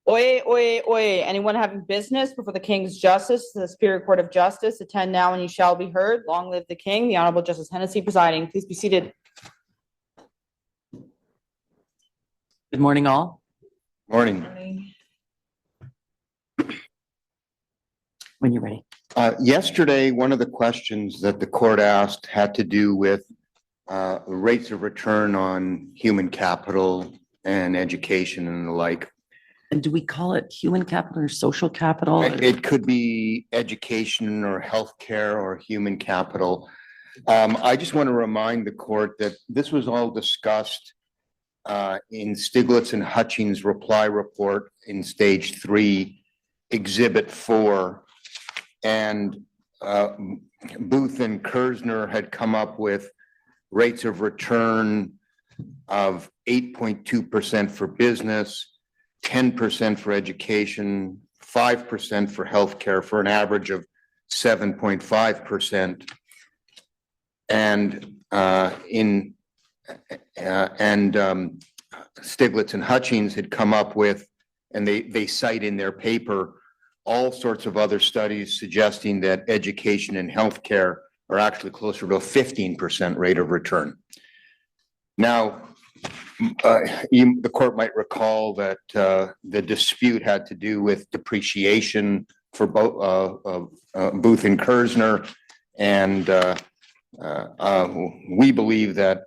Oyez, oyez, oyez. Anyone having business before the King's Justice, the Superior Court of Justice, attend now and you shall be heard. Long live the King. The Honorable Justice Hennessy presiding. Please be seated. Good morning, all. Morning. When you're ready. Yesterday, one of the questions that the court asked had to do with rates of return on human capital and education and the like. And do we call it human capital or social capital? It could be education or healthcare or human capital. I just want to remind the court that this was all discussed in Stiglitz and Hutchings' reply report in stage 3, exhibit 4. And Booth and Kersner had come up with rates of return of 8.2% for business, 10% for education, 5% for healthcare, for an average of 7.5%. And Stiglitz and Hutchings had come up with, and they cite in their paper, all sorts of other studies suggesting that education and healthcare are actually closer to a 15% rate of return. Now, the court might recall that the dispute had to do with depreciation for both Booth and Kersner, and we believe that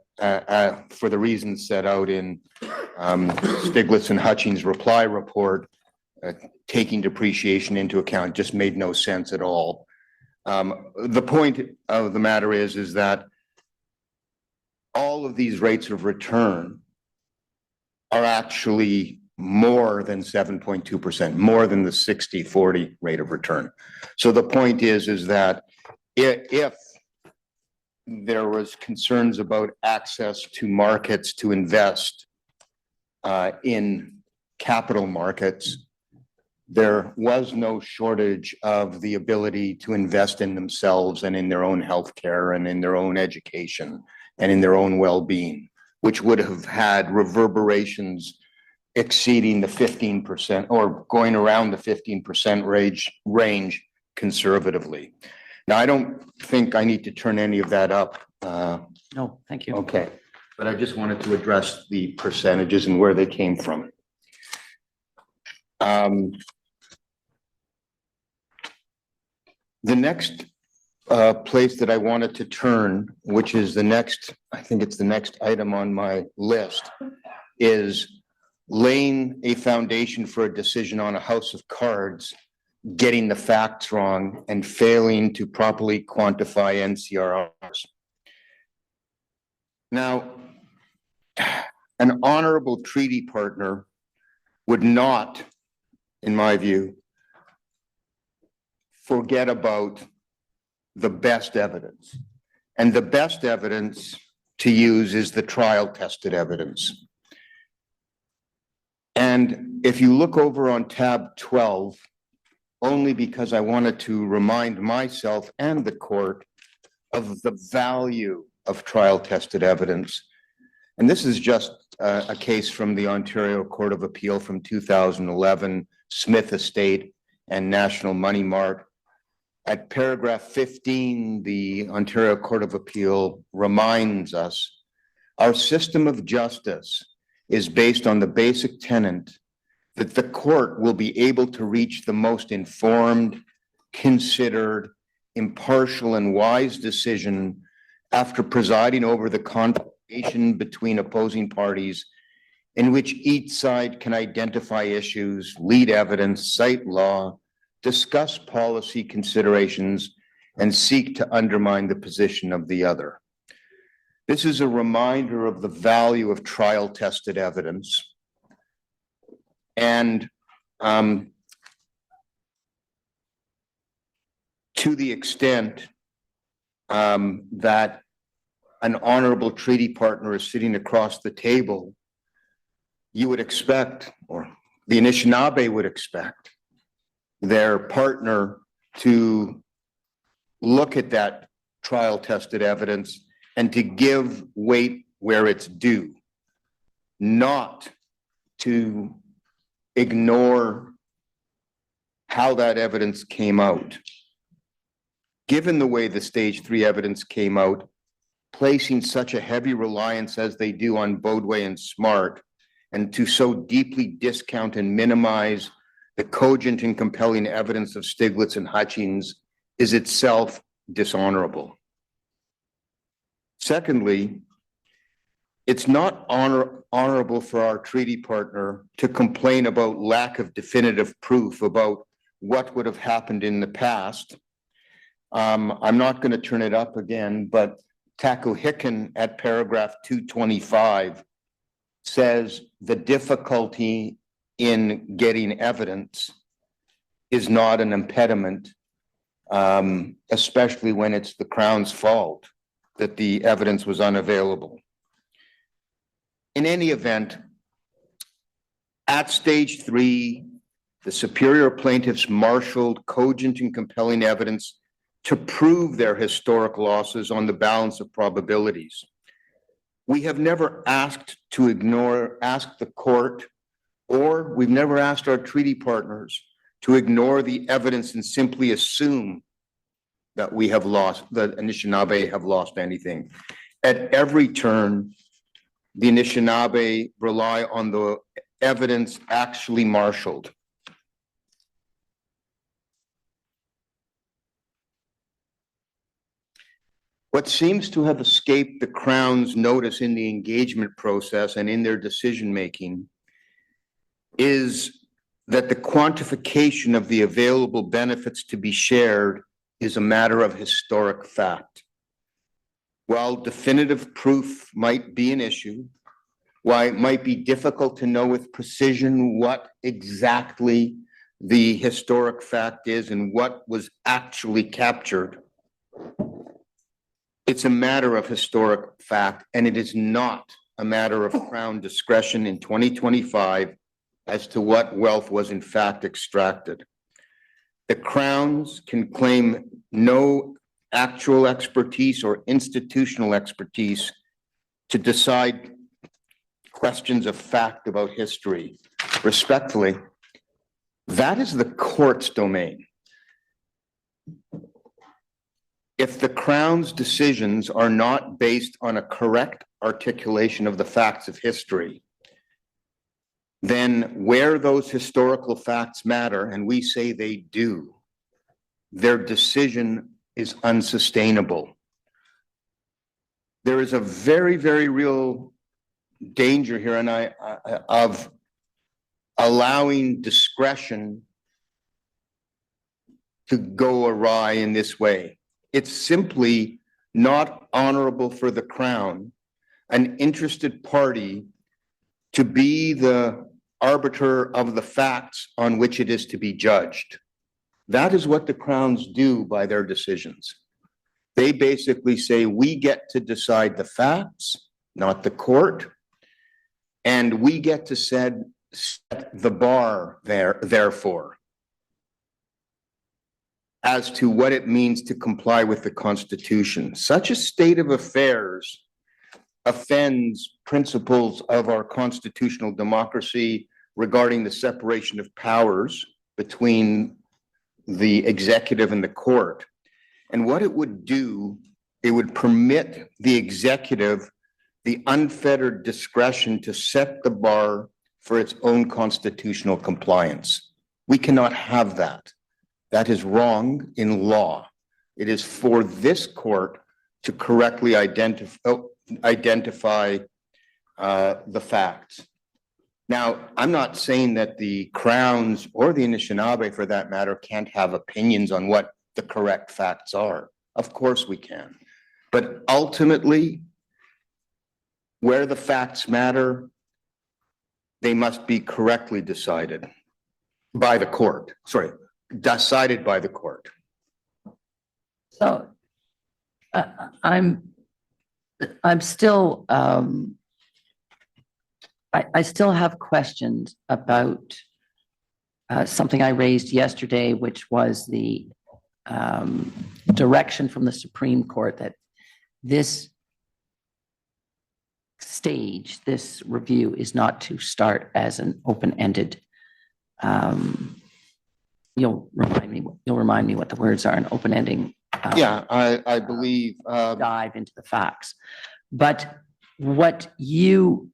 for the reasons set out in Stiglitz and Hutchings' reply report, taking depreciation into account just made no sense at all. The point of the matter is that all of these rates of return are actually more than 7.2%, more than the 60-40 rate of return. So the point is that if there was concerns about access to markets to invest in capital markets, there was no shortage of the ability to invest in themselves and in their own healthcare and in their own education and in their own well-being, which would have had reverberations exceeding the 15% or going around the 15% range conservatively. Now, I don't think I need to turn any of that up. No, thank you. Okay, but I just wanted to address the percentages and where they came from. The next place that I wanted to turn, which is the next, I think it's the next item on my list, is laying a foundation for a decision on a house of cards, getting the facts wrong and failing to properly quantify NCRRs. Now, an honorable treaty partner would not, in my view, forget about the best evidence. And the best evidence to use is the trial tested evidence. And if you look over on tab 12, only because I wanted to remind myself and the court of the value of trial tested evidence. And this is just a case from the Ontario Court of Appeal from 2011, Smith Estate and National Money Mart. At paragraph 15, the Ontario Court of Appeal reminds us, our system of justice is based on the basic tenet that the court will be able to reach the most informed, considered, impartial, and wise decision after presiding over the confrontation between opposing parties in which each side can identify issues, lead evidence, cite law, discuss policy considerations, and seek to undermine the position of the other. This is a reminder of the value of trial-tested evidence. And to the extent that an honorable treaty partner is sitting across the table, you would expect, or the Anishinaabe would expect, their partner to look at that trial tested evidence and to give weight where it's due, not to ignore how that evidence came out. Given the way the stage 3 evidence came out, placing such a heavy reliance as they do on Bodway and Smart, and to so deeply discount and minimize the cogent and compelling evidence of Stiglitz and Hutchings is itself dishonorable. Secondly, it's not honorable for our treaty partner to complain about lack of definitive proof about what would have happened in the past. I'm not going to turn it up again, but Taco Hicken at paragraph 225 says the difficulty in getting evidence is not an impediment, especially when it's the Crown's fault that the evidence was unavailable. In any event, at stage 3, the superior plaintiffs marshaled cogent and compelling evidence to prove their historic losses on the balance of probabilities. We have never asked the court, or we've never asked our treaty partners to ignore the evidence and simply assume that we have lost, that Anishinaabe have lost anything. At every turn, the Anishinaabe rely on the evidence actually marshaled. What seems to have escaped the Crown's notice in the engagement process and in their decision-making is that the quantification of the available benefits to be shared is a matter of historic fact. While definitive proof might be an issue, why it might be difficult to know with precision what exactly the historic fact is and what was actually captured, it's a matter of historic fact, and it is not a matter of Crown discretion in 2025 as to what wealth was in fact extracted. The Crowns can claim no actual expertise or institutional expertise to decide questions of fact about history. Respectfully, that is the court's domain. If the Crown's decisions are not based on a correct articulation of the facts of history, then where those historical facts matter, and we say they do, their decision is unsustainable. There is a very, very real danger here, and of allowing discretion to go awry in this way. It's simply not honorable for the Crown, an interested party, to be the arbiter of the facts on which it is to be judged. That is what the Crowns do by their decisions. They basically say, we get to decide the facts, not the court, and we get to set the bar therefore, as to what it means to comply with the Constitution. Such a state of affairs offends principles of our constitutional democracy regarding the separation of powers between the executive and the court. And what it would do, it would permit the executive the unfettered discretion to set the bar for its own constitutional compliance. We cannot have that. That is wrong in law. It is for this court to correctly identify the facts. Now, I'm not saying that the Crowns or the Anishinaabe, for that matter, can't have opinions on what the correct facts are. Of course we can. But ultimately, where the facts matter, they must be correctly decided by the court. Sorry, decided by the court. So I'm still, I still have questions about something I raised yesterday, which was the direction from the Supreme Court that this stage, this review, is not to start as an open-ended You'll remind me what the words are, an open-ending. Yeah, I believe, Dive into the facts. But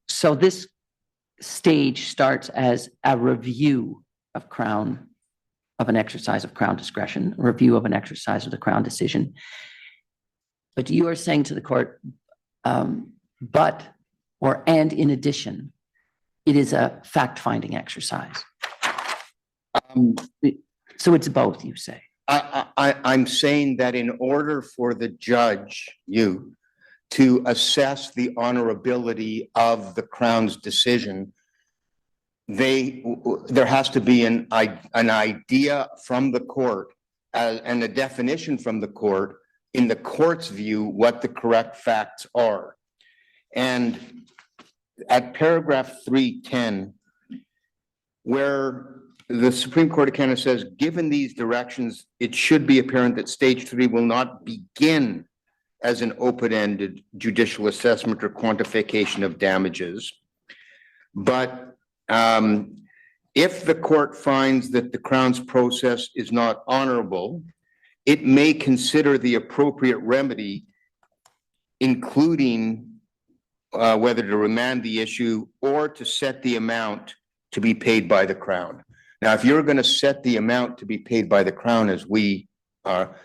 so this stage starts as a review of an exercise of Crown discretion, a review of an exercise of the Crown decision. But you are saying to the court, and in addition, it is a fact-finding exercise. So it's both, you say. I'm saying that in order for the judge, to assess the honorability of the Crown's decision, there has to be an idea from the court and a definition from the court, in the court's view, what the correct facts are. And at paragraph 310, where the Supreme Court of Canada says, given these directions, it should be apparent that stage 3 will not begin as an open-ended judicial assessment or quantification of damages. But if the court finds that the Crown's process is not honorable, it may consider the appropriate remedy, including whether to remand the issue or to set the amount to be paid by the Crown. Now, if you're going to set the amount to be paid by the Crown, as we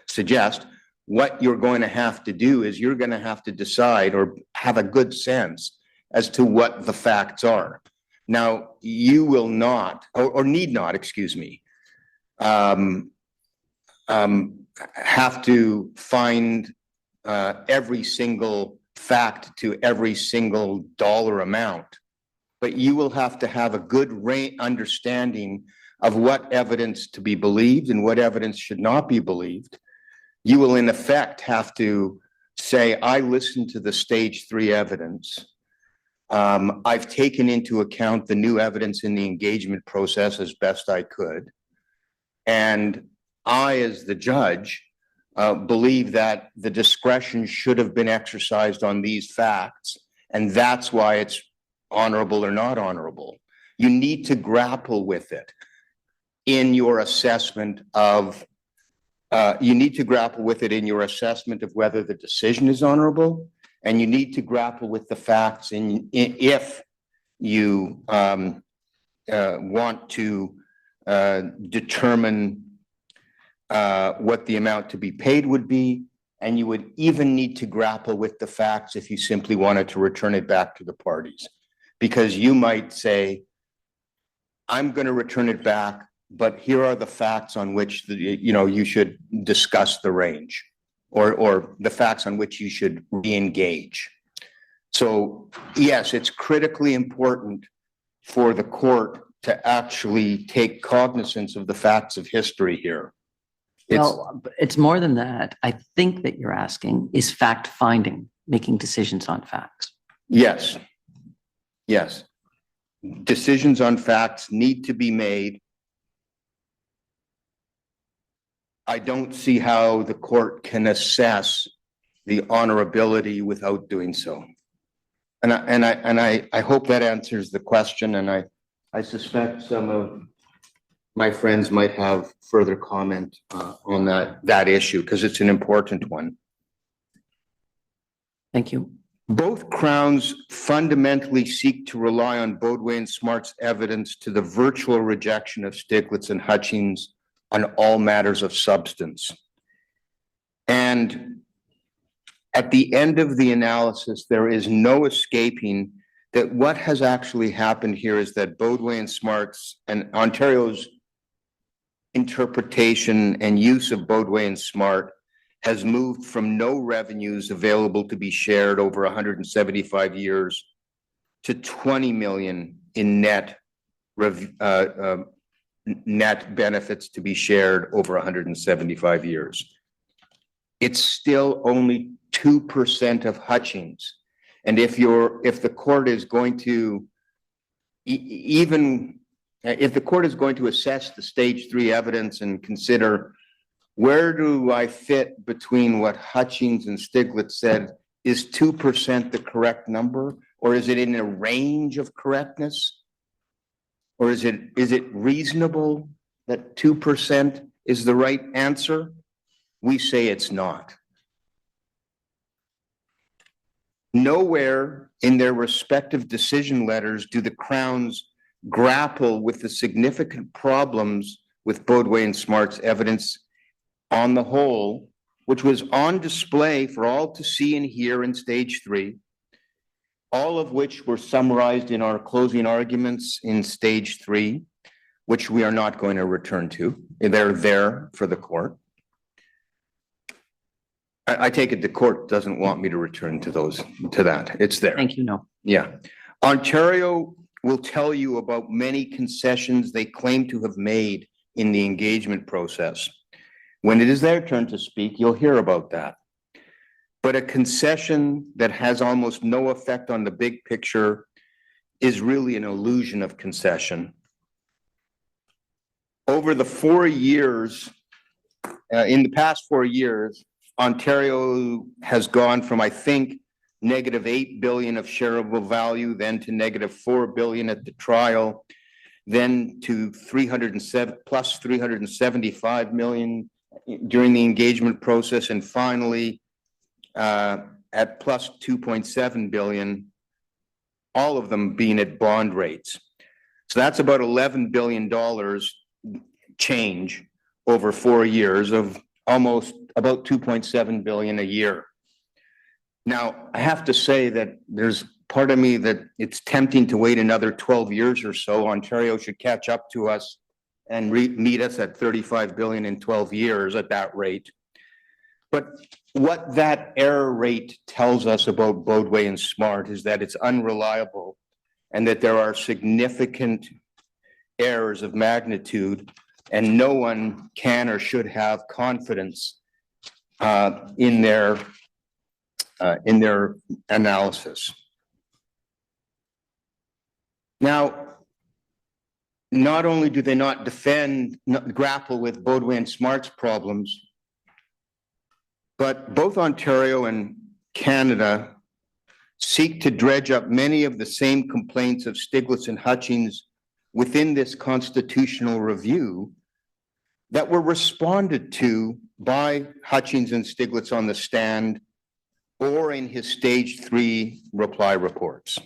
suggest, what you're going to have to do is you're going to have to decide or have a good sense as to what the facts are. Now, you will not, or need not, excuse me, have to find every single fact to every single dollar amount, but you will have to have a good understanding of what evidence to be believed and what evidence should not be believed. You will, in effect, have to say, I listened to the stage 3 evidence. I've taken into account the new evidence in the engagement process as best I could. And I, as the judge, believe that the discretion should have been exercised on these facts. And that's why it's honorable or not honorable. You need to grapple with it in your assessment of whether the decision is honorable, and you need to grapple with the facts if you want to determine what the amount to be paid would be, and you would even need to grapple with the facts if you simply wanted to return it back to the parties. Because you might say, I'm going to return it back, but here are the facts on which you should discuss the range, or the facts on which you should re-engage. So yes, it's critically important for the court to actually take cognizance of the facts of history here. It's more than that. I think that you're asking, is fact finding, making decisions on facts? Yes. Yes. Decisions on facts need to be made. I don't see how the court can assess the honorability without doing so. And I hope that answers the question. And I suspect some of my friends might have further comment on that issue, because it's an important one. Thank you. Both Crowns fundamentally seek to rely on Beaudoin and Smart's evidence to the virtual rejection of Stiglitz and Hutchings on all matters of substance. And at the end of the analysis, there is no escaping that what has actually happened here is that Beaudoin and Smart's and Ontario's interpretation and use of Beaudoin and Smart has moved from no revenues available to be shared over 175 years to 20 million in net benefits to be shared over 175 years. It's still only 2% of Hutchings. And if the court is going to assess the stage 3 evidence and consider, where do I fit between what Hutchings and Stiglitz said, is 2% the correct number, or is it in a range of correctness? Or is it reasonable that 2% is the right answer? We say it's not. Nowhere in their respective decision letters do the Crowns grapple with the significant problems with Bodway and Smart's evidence on the whole, which was on display for all to see and hear in stage 3, all of which were summarized in our closing arguments in stage 3, which we are not going to return to. They're there for the court. I take it the court doesn't want me to return to that. It's there. Thank you, no. Yeah. Ontario will tell you about many concessions they claim to have made in the engagement process. When it is their turn to speak, you'll hear about that. But a concession that has almost no effect on the big picture is really an illusion of concession. Over the 4 years, in the past 4 years, Ontario has gone from, I think, -8 billion of shareable value, then to -4 billion at the trial, then to 375 million during the engagement process, and finally at plus 2.7 billion, all of them being at bond rates. So that's about $11 billion change over 4 years of almost about 2.7 billion a year. Now, I have to say that there's part of me that it's tempting to wait another 12 years or so. Ontario should catch up to us and meet us at 35 billion in 12 years at that rate. But what that error rate tells us about Bodway and Smart is that it's unreliable and that there are significant errors of magnitude, and no one can or should have confidence in their analysis. Now, not only do they not grapple with Bodway and Smart's problems, but both Ontario and Canada seek to dredge up many of the same complaints of Stiglitz and Hutchings within this constitutional review that were responded to by Hutchings and Stiglitz on the stand or in his stage 3 reply reports.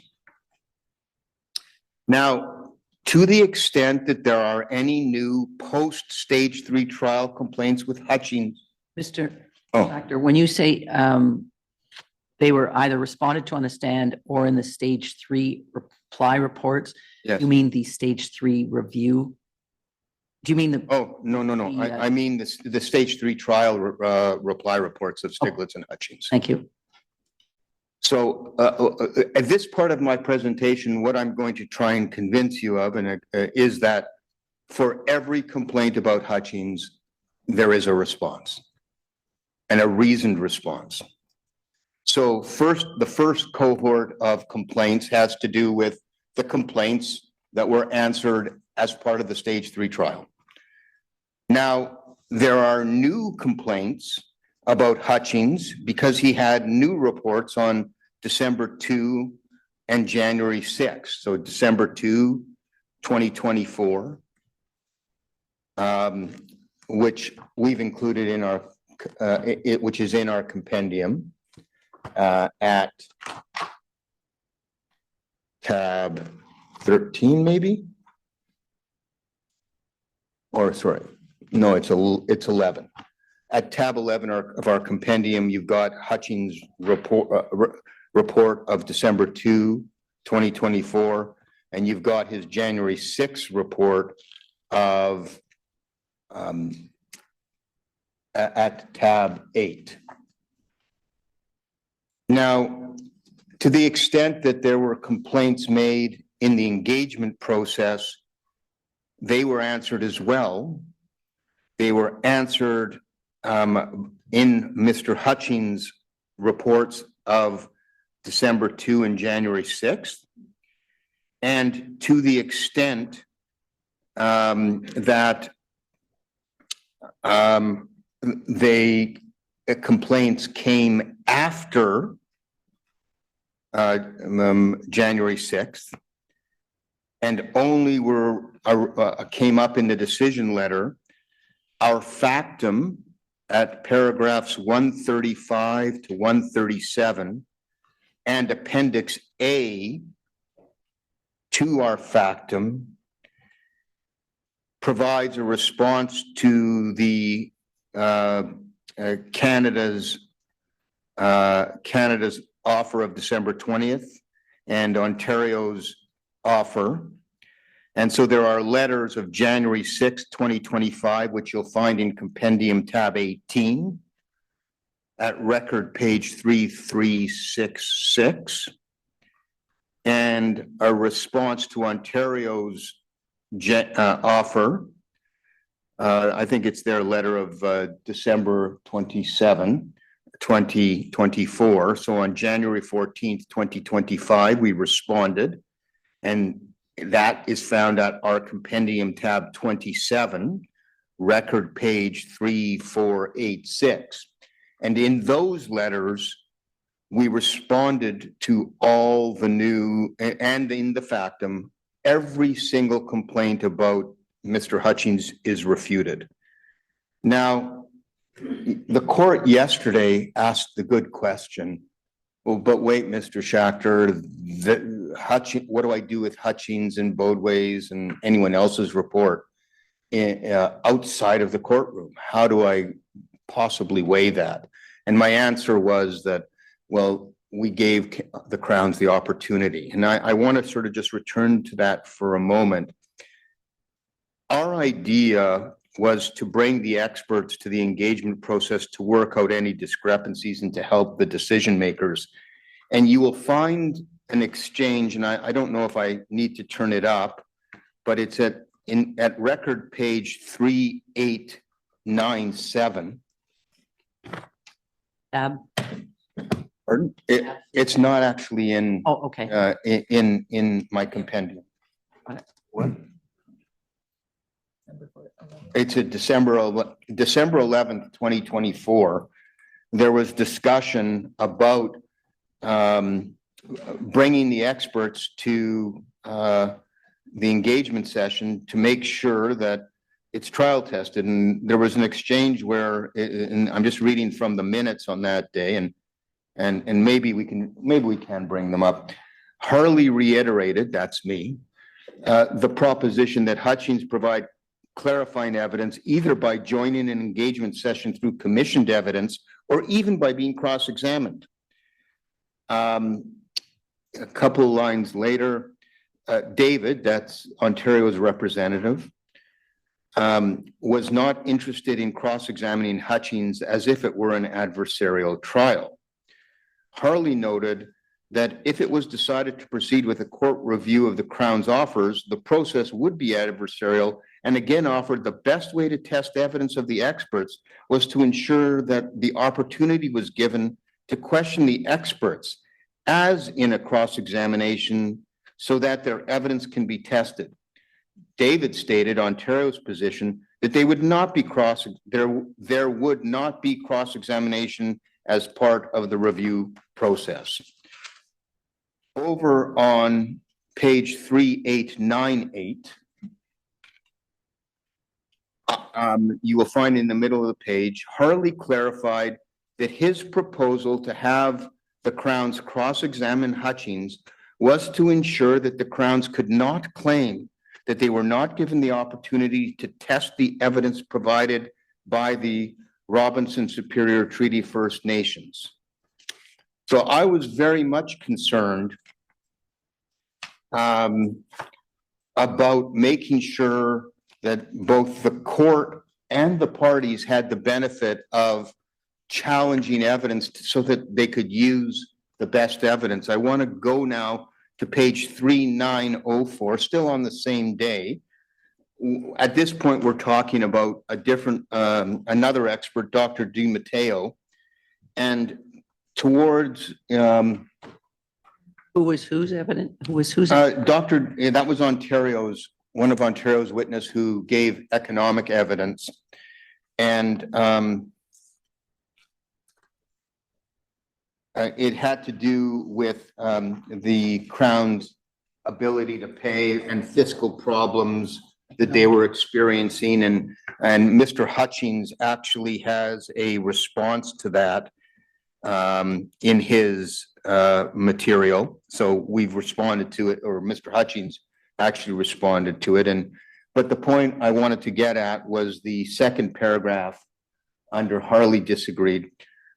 Now, to the extent that there are any new post-stage 3 trial complaints with Hutchings. Mr. Schachter, when you say they were either responded to on the stand or in the stage 3 reply reports, Yes. you mean the stage 3 review? Do you mean the? Oh, no. I mean the stage 3 trial reply reports of Stiglitz and Hutchings. Thank you. So at this part of my presentation, what I'm going to try and convince you of is that for every complaint about Hutchings, there is a response and a reasoned response. So the first cohort of complaints has to do with the complaints that were answered as part of the stage 3 trial. Now, there are new complaints about Hutchings because he had new reports on December 2 and January 6. So December 2, 2024, which we've included in our, which is in our compendium at tab 13, maybe? Or sorry, no, it's 11. At tab 11 of our compendium, you've got Hutchings' report of December 2, 2024, and you've got his January 6 report of at tab 8. Now, to the extent that there were complaints made in the engagement process, they were answered as well. They were answered in Mr. Hutchings' reports of December 2 and January 6th. And to the extent that complaints came after January 6th, and only came up in the decision letter, our factum at paragraphs 135 to 137 and Appendix A to our factum provides a response to the Canada's offer of December 20th and Ontario's offer. And so there are letters of January 6th, 2025, which you'll find in Compendium tab 18 at record page 3366, and a response to Ontario's offer. I think it's their letter of December 27, 2024. So on January 14th, 2025, we responded, and that is found at our Compendium tab 27, record page 3486. And in those letters, we responded to all the new, and in the factum, every single complaint about Mr. Hutchings is refuted. Now, the court yesterday asked the good question, well, but wait, Mr. Schachter, what do I do with Hutchings and Bodeways and anyone else's report outside of the courtroom? How do I possibly weigh that? And my answer was that, well, we gave the Crowns the opportunity. And I want to sort of just return to that for a moment. Our idea was to bring the experts to the engagement process to work out any discrepancies and to help the decision makers. And you will find an exchange, and I don't know if I need to turn it up, but it's at record page 3897. Pardon? It's not actually in Oh, okay. in my compendium. What? It's a December 11th, 2024. There was discussion about bringing the experts to the engagement session to make sure that it's trial tested. And there was an exchange where, and I'm just reading from the minutes on that day, and maybe we can bring them up. Harley reiterated, that's me, the proposition that Hutchings provide clarifying evidence either by joining an engagement session through commissioned evidence or even by being cross-examined. A couple of lines later, David, that's Ontario's representative, was not interested in cross-examining Hutchings as if it were an adversarial trial. Harley noted that if it was decided to proceed with a court review of the Crown's offers, the process would be adversarial, and again offered the best way to test evidence of the experts was to ensure that the opportunity was given to question the experts as in a cross-examination so that their evidence can be tested. David stated Ontario's position that there would not be cross-examination as part of the review process. Over on page 3898, you will find in the middle of the page, Harley clarified that his proposal to have the Crowns cross-examine Hutchings was to ensure that the Crowns could not claim that they were not given the opportunity to test the evidence provided by the Robinson Superior Treaty First Nations. So I was very much concerned about making sure that both the court and the parties had the benefit of challenging evidence so that they could use the best evidence. I want to go now to page 3904, still on the same day. At this point, we're talking about a different, another expert, Dr. DiMatteo, and towards Who was whose evidence? Who was whose? that was one of Ontario's witness who gave economic evidence, and it had to do with the Crown's ability to pay and fiscal problems that they were experiencing. And Mr. Hutchings actually has a response to that in his material. So we've responded to it, or Mr. Hutchings actually responded to it. But the point I wanted to get at was the second paragraph under Harley disagreed.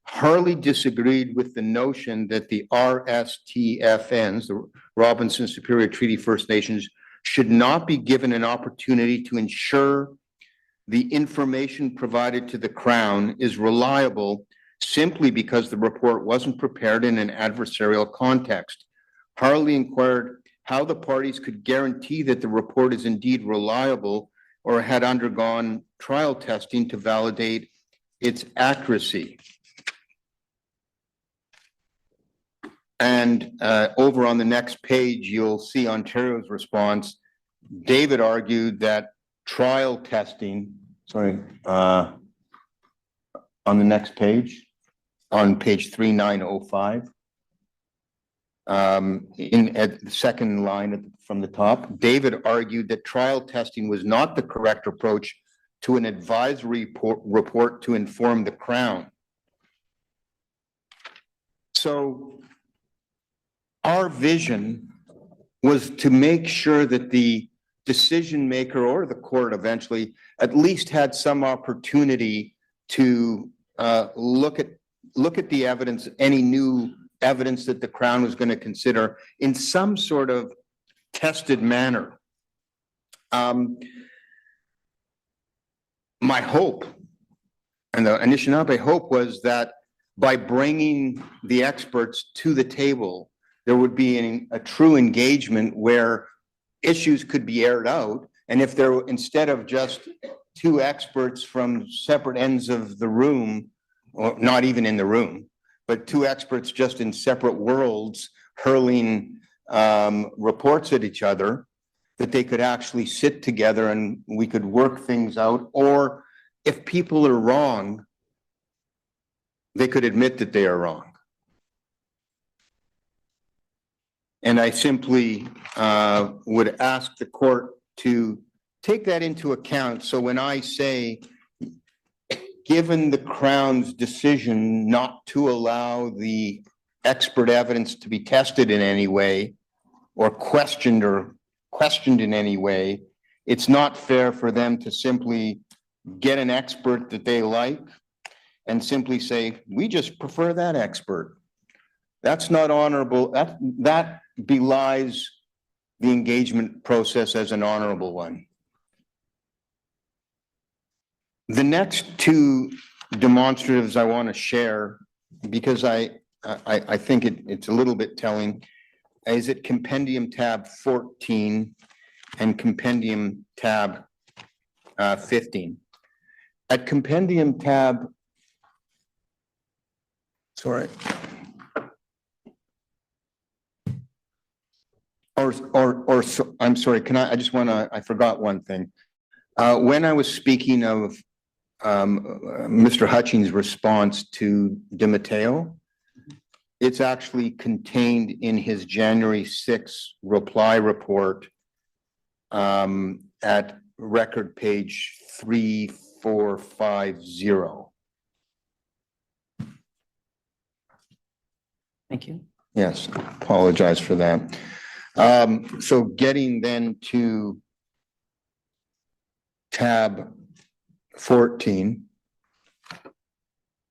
Harley disagreed with the notion that the RSTFNs, the Robinson Superior Treaty First Nations, should not be given an opportunity to ensure the information provided to the Crown is reliable simply because the report wasn't prepared in an adversarial context. Harley inquired how the parties could guarantee that the report is indeed reliable or had undergone trial testing to validate its accuracy. And over on the next page, you'll see Ontario's response. David argued that trial testing, on the next page, on page 3905, at the second line from the top, David argued that trial testing was not the correct approach to an advisory report to inform the Crown. So our vision was to make sure that the decision maker or the court eventually at least had some opportunity to look at the evidence, any new evidence that the Crown was going to consider in some sort of tested manner. My hope and the Anishinaabe hope was that by bringing the experts to the table, there would be a true engagement where issues could be aired out. And if there, instead of just two experts from separate ends of the room, or not even in the room, but two experts just in separate worlds hurling reports at each other, that they could actually sit together and we could work things out. Or if people are wrong, they could admit that they are wrong. And I simply would ask the court to take that into account. So when I say, given the Crown's decision not to allow the expert evidence to be tested in any way or questioned in any way, it's not fair for them to simply get an expert that they like and simply say, we just prefer that expert. That's not honorable. That belies the engagement process as an honorable one. The next two demonstratives I want to share, because I think it's a little bit telling, is it Compendium tab 14 and Compendium tab 15. At Compendium tab, sorry, I'm sorry, I forgot one thing. When I was speaking of Mr. Hutchings' response to DiMatteo, it's actually contained in his January 6 reply report at record page 3450. Thank you. Yes, apologize for that. So getting then to tab 14.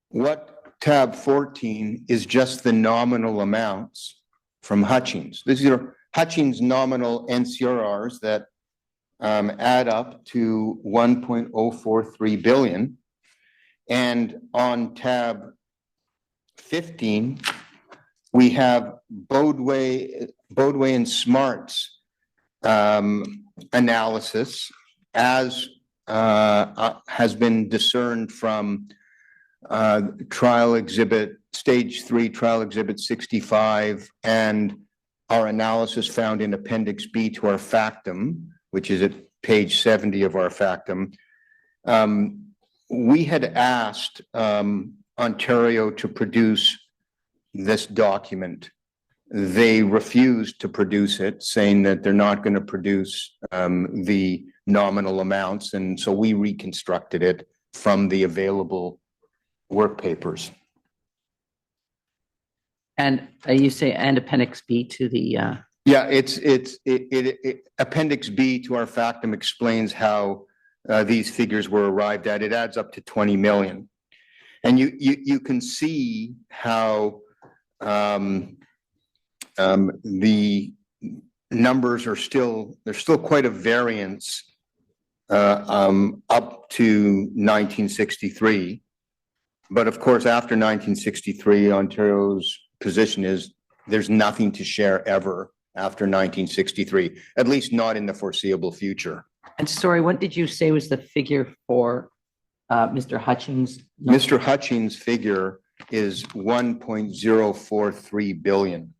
What tab 14 is just the nominal amounts from Hutchings. These are Hutchings nominal NCRRs that add up to 1.043 billion. And on tab 15, we have Bodway and Smart's analysis as has been discerned from stage 3 trial exhibit 65 and our analysis found in appendix B to our factum, which is at page 70 of our factum. We had asked Ontario to produce this document they refused to produce it, saying that they're not going to produce the nominal amounts. And so we reconstructed it from the available work papers. And you say, and Appendix B to the, Yeah, Appendix B to our factum explains how these figures were arrived at. It adds up to 20 million. And you can see how the numbers are there's still quite a variance up to 1963. But of course, after 1963, Ontario's position is there's nothing to share ever after 1963, at least not in the foreseeable future. and sorry, what did you say was the figure for Mr. Hutchins? Mr. Hutchins' figure is 1.043 billion.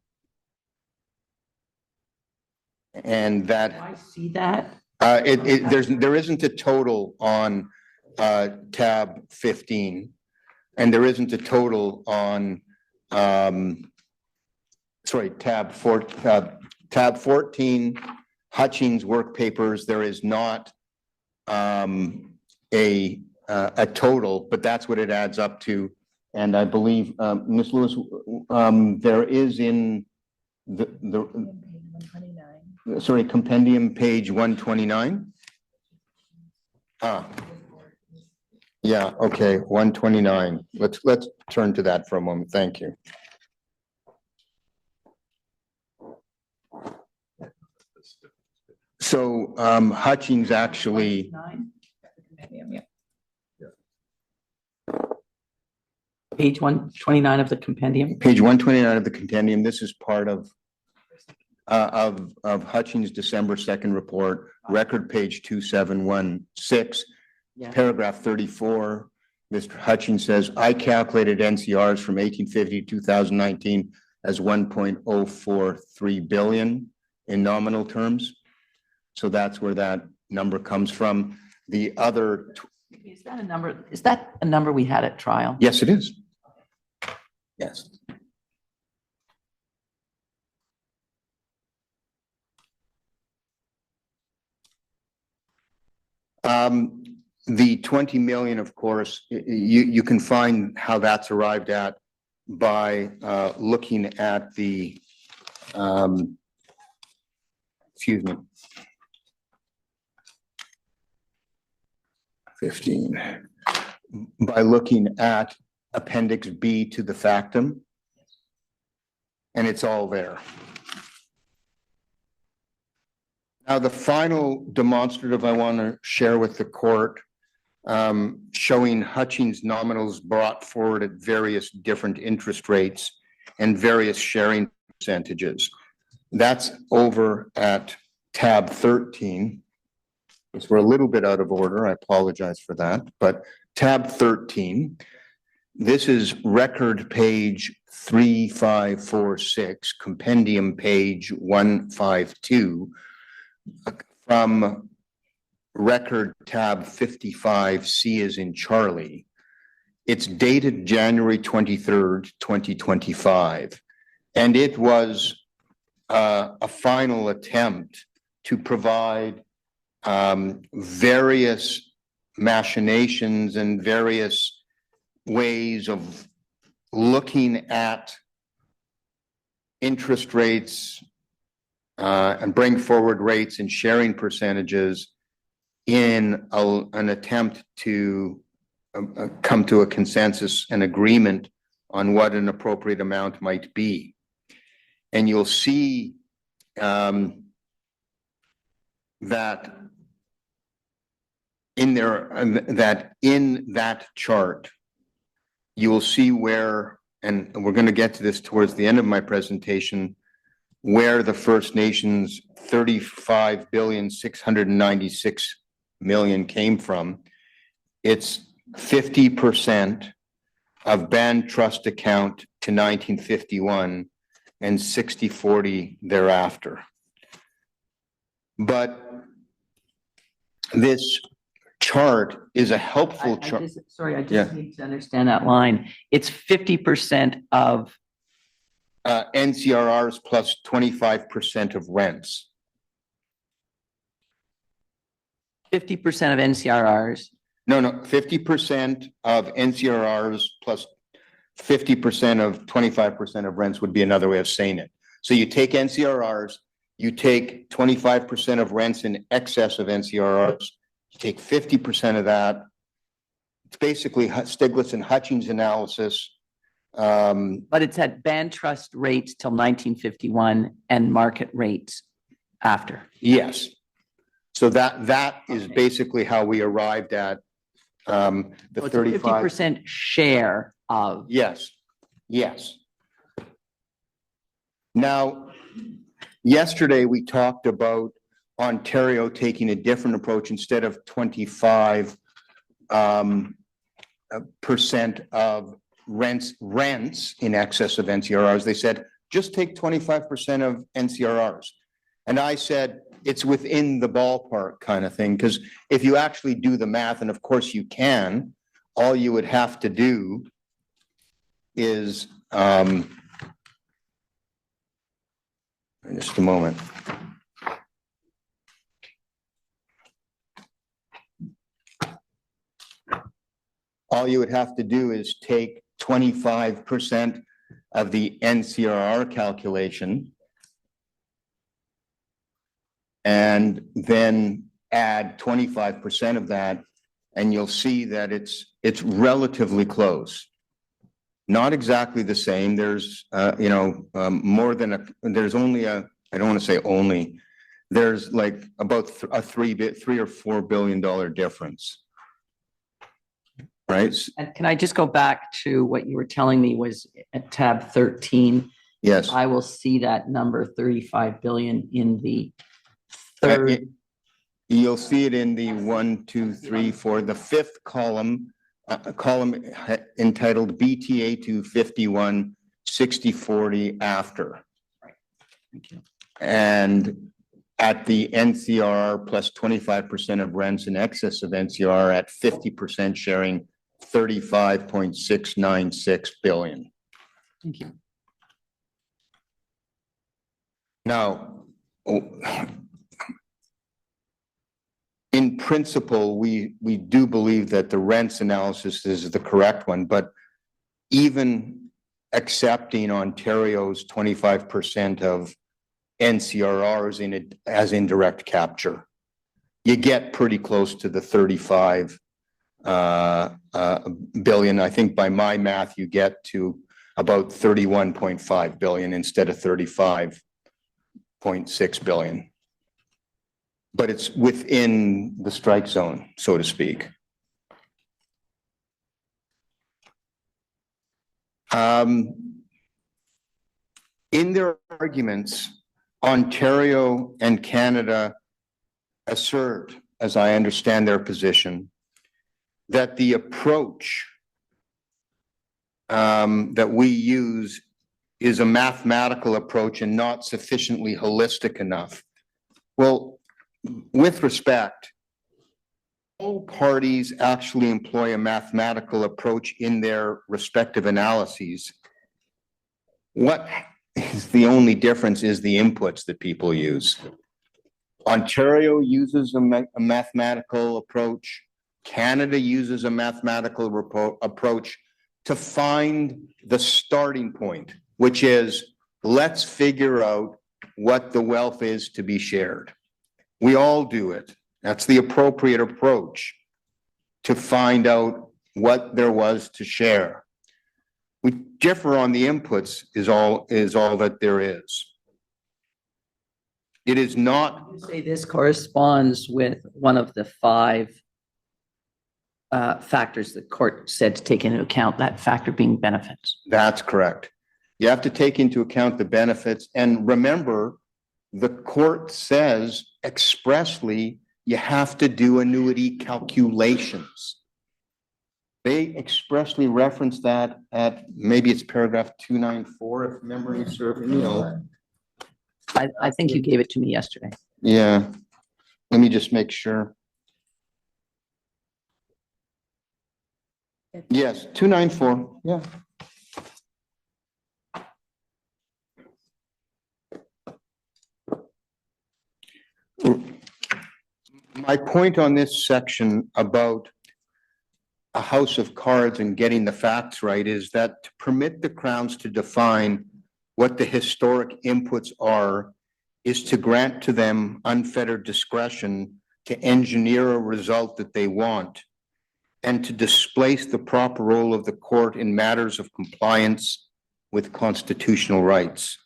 And Do that I see that? there isn't a total on tab 15, and there isn't a total on tab 14 Hutchins work papers. There is not a total, but that's what it adds up to. And I believe Ms. Lewis, there is in the compendium page 129. Yeah, okay, 129. Let's turn to that for a moment. Thank you. So Hutchins actually, Page 129 of the compendium. page 129 of the compendium, this is part of Hutchins' December 2nd report, record page 2716, Yeah. paragraph 34. Mr. Hutchins says, I calculated NCRs from 1850 to 2019 as 1.043 billion in nominal terms. So that's where that number comes from. The other, Is that a number? Is that a number we had at trial? yes, it is. Yes. The 20 million, of course, you can find how that's arrived at by looking at the, excuse me, 15, by looking at Appendix B to the factum, and it's all there. Now, the final demonstrative I want to share with the court, showing Hutchins nominals brought forward at various different interest rates and various sharing percentages. That's over at tab 13. We're a little bit out of order. I apologize for that, but tab 13. This is record page 3546, compendium page 152, from record tab 55, C as in Charlie. It's dated January 23rd, 2025. And it was a final attempt to provide various machinations and various ways of looking at interest rates and bring forward rates and sharing percentages in an attempt to come to a consensus and agreement on what an appropriate amount might be. And you'll see that in that chart, you will see where, and we're going to get to this towards the end of my presentation, where the First Nations 35,696,000,000 came from. It's 50% of band trust account to 1951 and 60-40 thereafter. But this chart is a helpful chart. Sorry, I just need to understand that line. It's 50% of NCRRs plus 25% of rents. 50% of NCRRs. No, 50% of NCRRs plus 50% of 25% of rents would be another way of saying it. So you take NCRRs, you take 25% of rents in excess of NCRRs, you take 50% of that. It's basically Stiglitz and Hutchings analysis. But it's at band trust rates till 1951 and market rates after. Yes. So that is basically how we arrived at the So it's a 35. 50% share of. Yes, yes. Now, yesterday we talked about Ontario taking a different approach. Instead of 25% of rents in excess of NCRRs, they said, just take 25% of NCRRs. And I said, it's within the ballpark kind of thing, because if you actually do the math, and of course you can, all you would have to do is, just a moment. All you would have to do is take 25% of the NCRR calculation and then add 25% of that, and you'll see that it's relatively close. Not exactly the same. There's more than there's only I don't want to say only, there's like about a $3 or $4 billion difference. Right? And can I just go back to what you were telling me was at tab 13? Yes. I will see that number 35 billion in the third. You'll see it in the 1, 2, 3, 4, the fifth column, entitled BTA to 51, 60, 40 after. Right. Thank you. And at the NCR plus 25% of rents in excess of NCR at 50% sharing 35.696 billion. Thank you. Now, in principle, we do believe that the rents analysis is the correct one, but even accepting Ontario's 25% of NCRRs in it as indirect capture, you get pretty close to the 35 billion. I think by my math, you get to about 31.5 billion instead of 35.6 billion. But it's within the strike zone, so to speak. In their arguments, Ontario and Canada assert, as I understand their position, that the approach that we use is a mathematical approach and not sufficiently holistic enough. Well, with respect, all parties actually employ a mathematical approach in their respective analyses. What is the only difference is the inputs that people use. Ontario uses a mathematical approach. Canada uses a mathematical approach to find the starting point, which is, let's figure out what the wealth is to be shared. We all do it. That's the appropriate approach to find out what there was to share. We differ on the inputs is all that there is. It is not. You say this corresponds with one of the 5 factors the court said to take into account, that factor being benefits. That's correct. You have to take into account the benefits. And remember, the court says expressly, you have to do annuity calculations. They expressly reference that at, maybe it's paragraph 294, if memory serves me. I think you gave it to me yesterday. Yeah. Let me just make sure. Yes, 294. Yeah. My point on this section about a house of cards and getting the facts right is that to permit the Crowns to define what the historic inputs are is to grant to them unfettered discretion to engineer a result that they want and to displace the proper role of the court in matters of compliance with constitutional rights.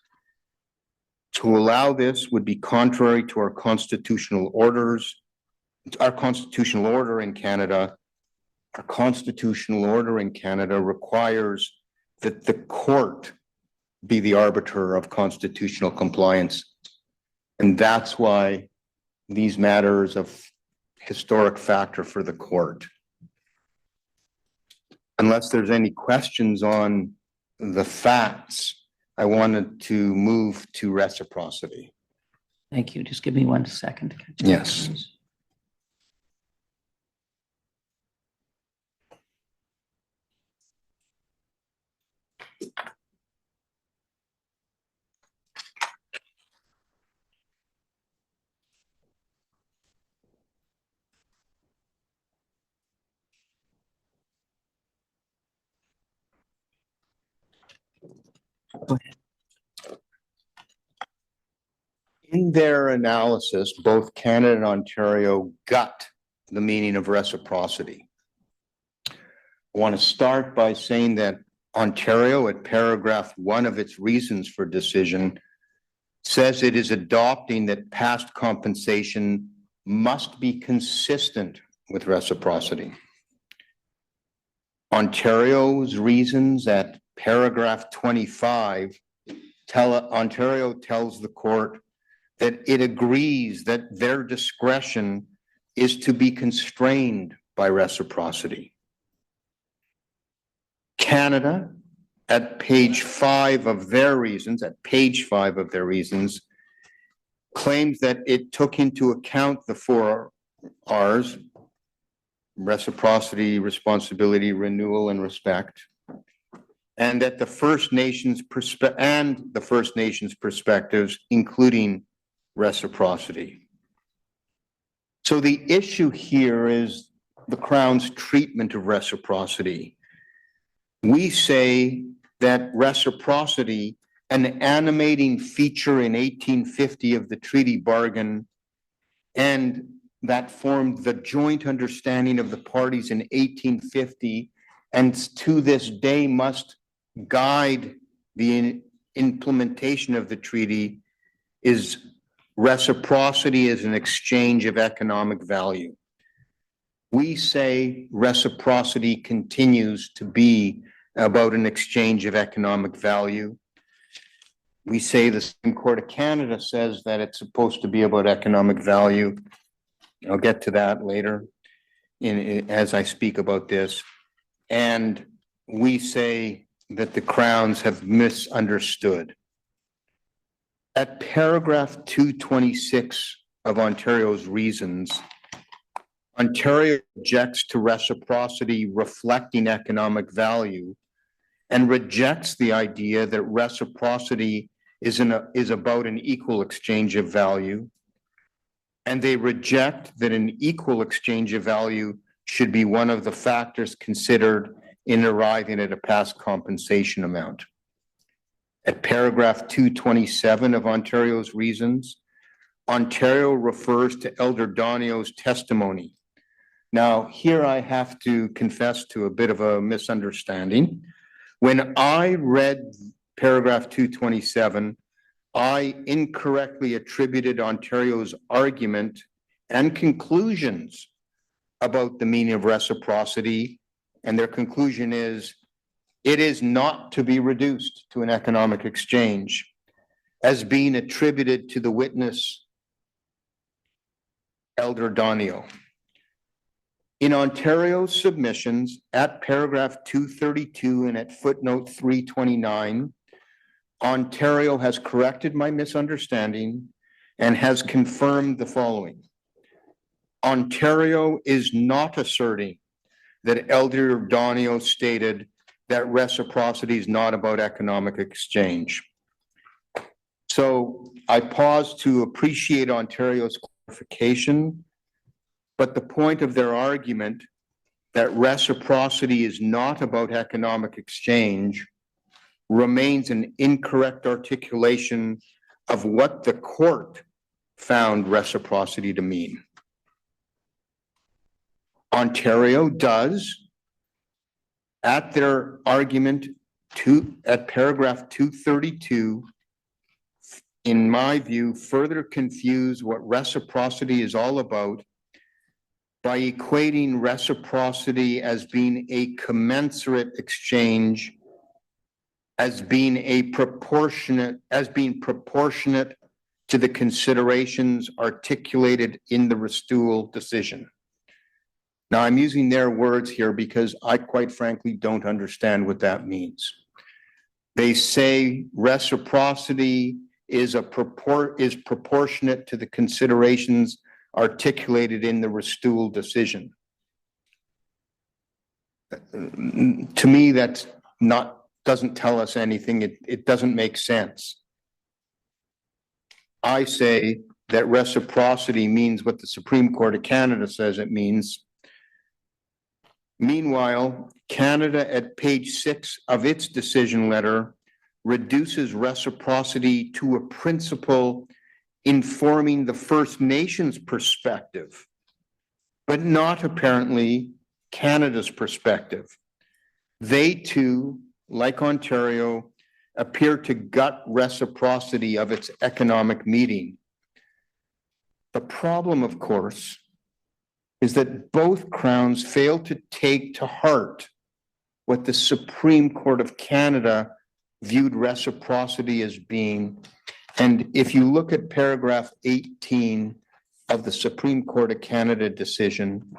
To allow this would be contrary to our constitutional orders, our constitutional order in Canada. Our constitutional order in Canada requires that the court be the arbiter of constitutional compliance. And that's why these matters of historic factor for the court. Unless there's any questions on the facts, I wanted to move to reciprocity. Thank you. Just give me 1 second. Yes. Go ahead. In their analysis, both Canada and Ontario got the meaning of reciprocity. I want to start by saying that Ontario, at paragraph 1 of its reasons for decision, says it is adopting that past compensation must be consistent with reciprocity. Ontario's reasons at paragraph 25 Ontario tells the court that it agrees that their discretion is to be constrained by reciprocity. Canada, at page 5 of their reasons, claims that it took into account the 4 R's: reciprocity, responsibility, renewal, and respect, and that the First Nations perspectives, including reciprocity. So the issue here is the Crown's treatment of reciprocity. We say that reciprocity, an animating feature in 1850 of the treaty bargain, and that formed the joint understanding of the parties in 1850, and to this day must guide the implementation of the treaty, is reciprocity is an exchange of economic value. We say reciprocity continues to be about an exchange of economic value. We say the Supreme Court of Canada says that it's supposed to be about economic value. I'll get to that later as I speak about this. And we say that the Crowns have misunderstood. At paragraph 226 of Ontario's reasons, Ontario objects to reciprocity reflecting economic value and rejects the idea that reciprocity is about an equal exchange of value. And they reject that an equal exchange of value should be one of the factors considered in arriving at a past compensation amount. At paragraph 227 of Ontario's reasons, Ontario refers to Elder Donio's testimony. Now, here I have to confess to a bit of a misunderstanding. When I read paragraph 227, I incorrectly attributed Ontario's argument and conclusions about the meaning of reciprocity, and their conclusion is it is not to be reduced to an economic exchange, as being attributed to the witness Elder Donio. In Ontario's submissions at paragraph 232 and at footnote 329, Ontario has corrected my misunderstanding and has confirmed the following. Ontario is not asserting that Elder Donio stated that reciprocity is not about economic exchange. So I pause to appreciate Ontario's clarification But the point of their argument that reciprocity is not about economic exchange remains an incorrect articulation of what the court found reciprocity to mean. Ontario does, at their argument at paragraph 232, in my view, further confuse what reciprocity is all about by equating reciprocity as being a commensurate exchange, as being proportionate to the considerations articulated in the Restool decision. Now, I'm using their words here because I quite frankly don't understand what that means. They say reciprocity is proportionate to the considerations articulated in the Restool decision. To me, that's doesn't tell us anything. It doesn't make sense. I say that reciprocity means what the Supreme Court of Canada says it means. Meanwhile, Canada at page 6 of its decision letter reduces reciprocity to a principle informing the First Nations perspective, but not apparently Canada's perspective. They too, like Ontario, appear to gut reciprocity of its economic meaning. The problem, of course, is that both crowns fail to take to heart what the Supreme Court of Canada viewed reciprocity as being. And if you look at paragraph 18 of the Supreme Court of Canada decision,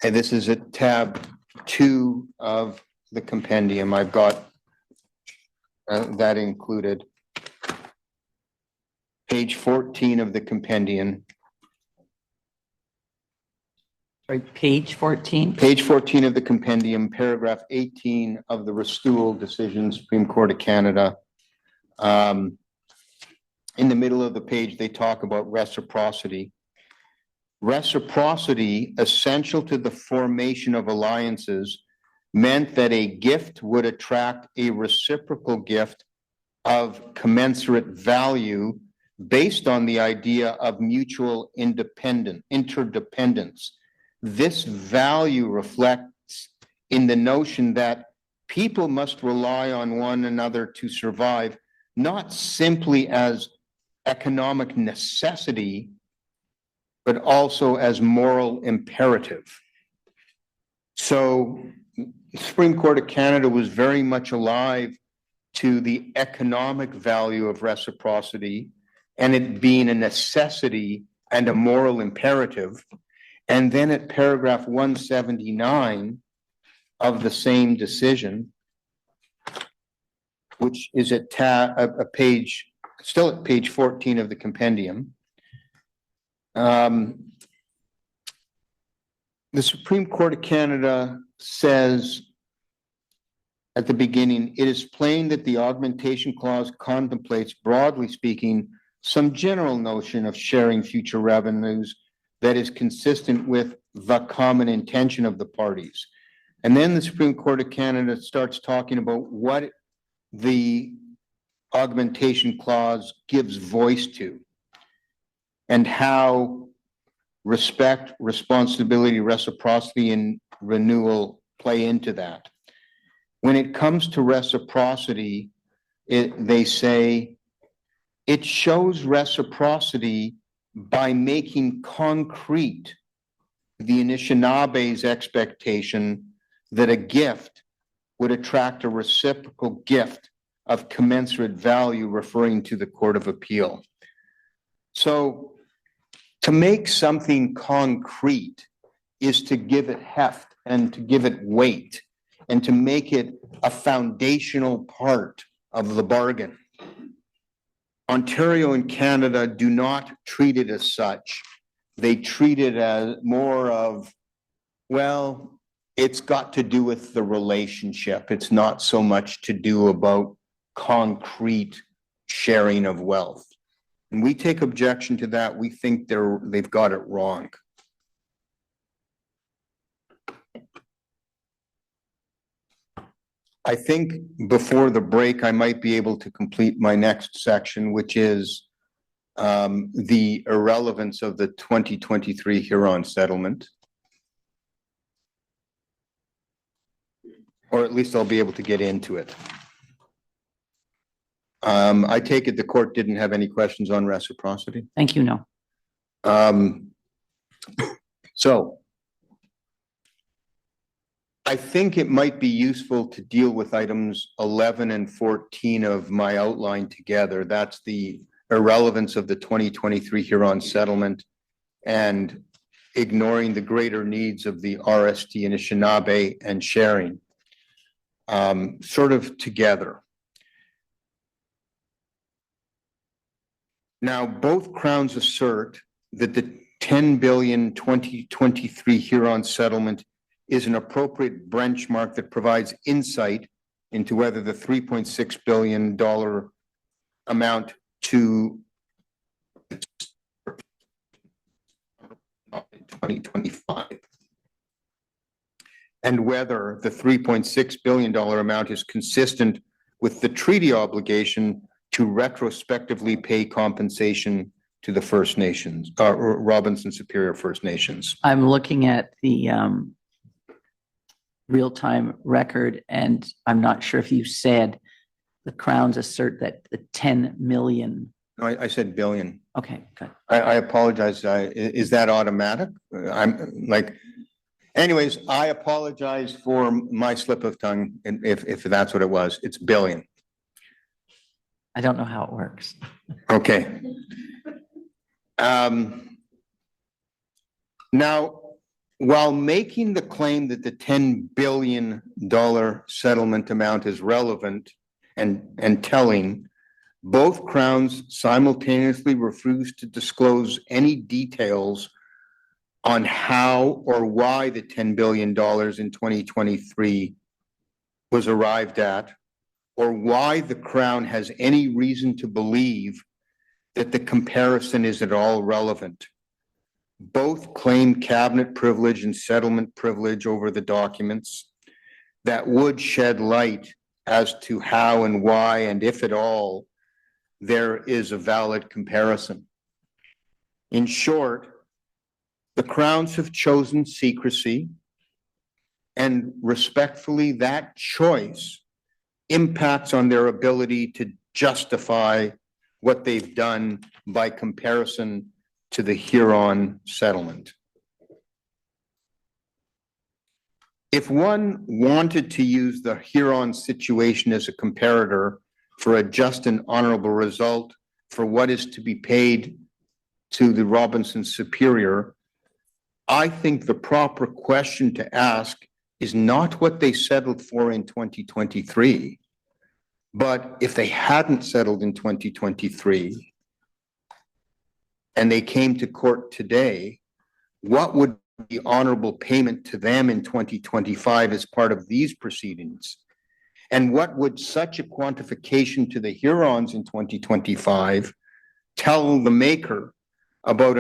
and this is at tab 2 of the compendium, I've got that included. Page 14 of the compendium. Right, page 14. Page 14 of the compendium, paragraph 18 of the Restool decision, Supreme Court of Canada. In the middle of the page, they talk about reciprocity. Reciprocity, essential to the formation of alliances, meant that a gift would attract a reciprocal gift of commensurate value based on the idea of mutual interdependence. This value reflects in the notion that people must rely on one another to survive, not simply as economic necessity, but also as moral imperative. So the Supreme Court of Canada was very much alive to the economic value of reciprocity and it being a necessity and a moral imperative. And then at paragraph 179 of the same decision, which is at still at page 14 of the compendium, the Supreme Court of Canada says at the beginning, it is plain that the augmentation clause contemplates, broadly speaking, some general notion of sharing future revenues that is consistent with the common intention of the parties. And then the Supreme Court of Canada starts talking about what the augmentation clause gives voice to and how respect, responsibility, reciprocity, and renewal play into that. When it comes to reciprocity, they say it shows reciprocity by making concrete the Anishinaabes' expectation that a gift would attract a reciprocal gift of commensurate value, referring to the Court of Appeal. So to make something concrete is to give it heft and to give it weight and to make it a foundational part of the bargain. Ontario and Canada do not treat it as such. They treat it as more of, well, it's got to do with the relationship. It's not so much to do about concrete sharing of wealth. and we take objection to that, we think they've got it wrong. I think before the break, I might be able to complete my next section, which is the irrelevance of the 2023 Huron settlement. Or at least I'll be able to get into it. I take it the court didn't have any questions on reciprocity. Thank you, no. So I think it might be useful to deal with items 11 and 14 of my outline together. That's the irrelevance of the 2023 Huron settlement and ignoring the greater needs of the RST and Anishinaabe and sharing, sort of together. Now, both crowns assert that the 10 billion 2023 Huron settlement is an appropriate benchmark that provides insight into whether the $3.6 billion amount to 2025 and whether the $3.6 billion amount is consistent with the treaty obligation to retrospectively pay compensation to the First Nations, Robinson Superior First Nations. I'm looking at the real-time record, and I'm not sure if you said the Crowns assert that the 10 million. No, I said billion. Okay, good. I apologize. Is that automatic? I'm like, anyways, I apologize for my slip of tongue. And if that's what it was, it's billion. I don't know how it works. Okay. Now, while making the claim that the $10 billion settlement amount is relevant and telling, both crowns simultaneously refuse to disclose any details on how or why the $10 billion in 2023 was arrived at, or why the Crown has any reason to believe that the comparison is at all relevant. Both claim cabinet privilege and settlement privilege over the documents that would shed light as to how and why, and if at all, there is a valid comparison. In short, the Crowns have chosen secrecy, and respectfully, that choice impacts on their ability to justify what they've done by comparison to the Huron settlement. If one wanted to use the Huron situation as a comparator for a just and honorable result for what is to be paid to the Robinson Superior, I think the proper question to ask is not what they settled for in 2023, but if they hadn't settled in 2023 and they came to court today, what would be honorable payment to them in 2025 as part of these proceedings? And what would such a quantification to the Hurons in 2025 tell the maker about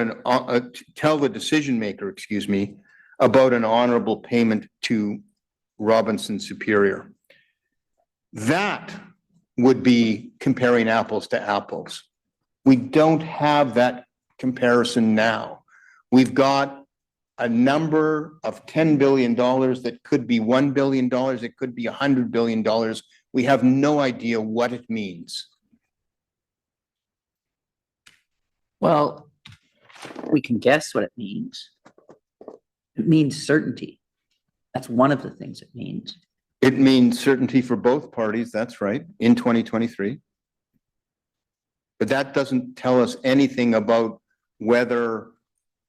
tell the decision maker, excuse me, about an honorable payment to Robinson Superior? That would be comparing apples to apples. We don't have that comparison now. We've got a number of $10 billion that could be $1 billion, it could be $100 billion. We have no idea what it means. Well, we can guess what it means. It means certainty. That's one of the things it means. It means certainty for both parties, that's right, in 2023. But that doesn't tell us anything about whether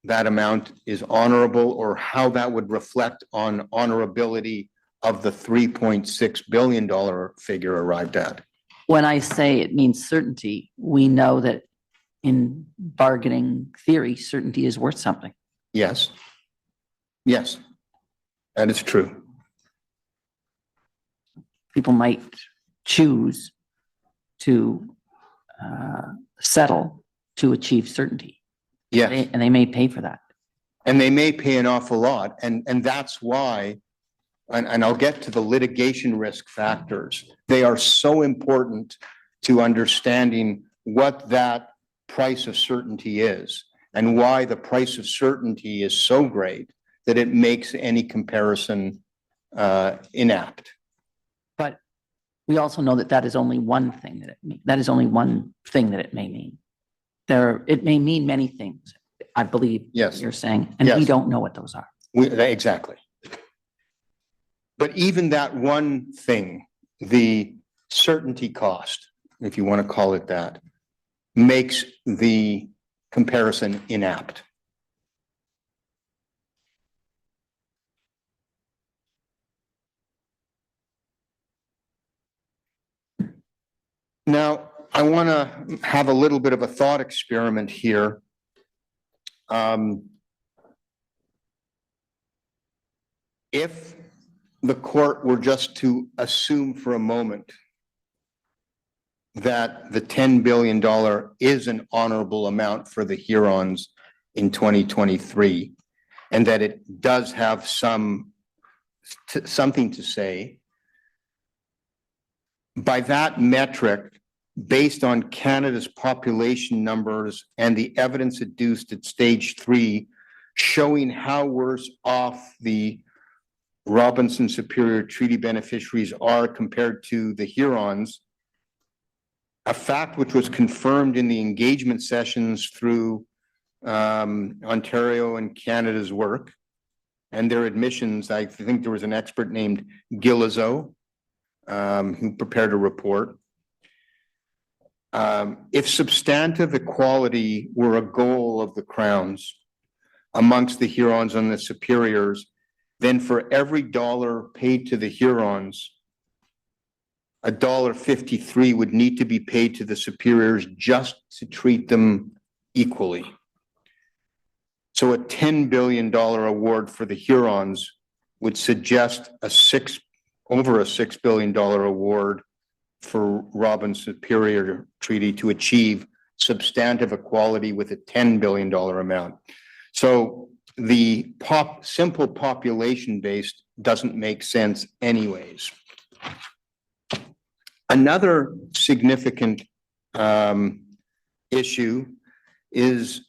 that amount is honorable or how that would reflect on honorability of the $3.6 billion figure arrived at. When I say it means certainty, we know that in bargaining theory, certainty is worth something. Yes. Yes, that is true. People might choose to settle to achieve certainty. Yes. And they may pay for that. And they may pay an awful lot. And that's why, and I'll get to the litigation risk factors. They are so important to understanding what that price of certainty is and why the price of certainty is so great that it makes any comparison inapt. But we also know that that is only one thing that it may mean. It may mean many things, I believe. Yes. You're saying, and we Yes. don't know what those are. Exactly. But even that one thing, the certainty cost, if you want to call it that, makes the comparison inapt. Now, I want to have a little bit of a thought experiment here. If the court were just to assume for a moment that the $10 billion is an honorable amount for the Hurons in 2023, and that it does have something to say, by that metric, based on Canada's population numbers and the evidence adduced at stage 3, showing how worse off the Robinson Superior Treaty beneficiaries are compared to the Hurons, a fact which was confirmed in the engagement sessions through Ontario and Canada's work and their admissions. I think there was an expert named Gillizo who prepared a report. If substantive equality were a goal of the Crowns amongst the Hurons and the Superiors, then for every dollar paid to the Hurons, $1.53 would need to be paid to the Superiors just to treat them equally. So a $10 billion award for the Hurons would suggest over a $6 billion award for Robinson Superior Treaty to achieve substantive equality with a $10 billion amount. So the simple population based doesn't make sense anyways. Another significant issue is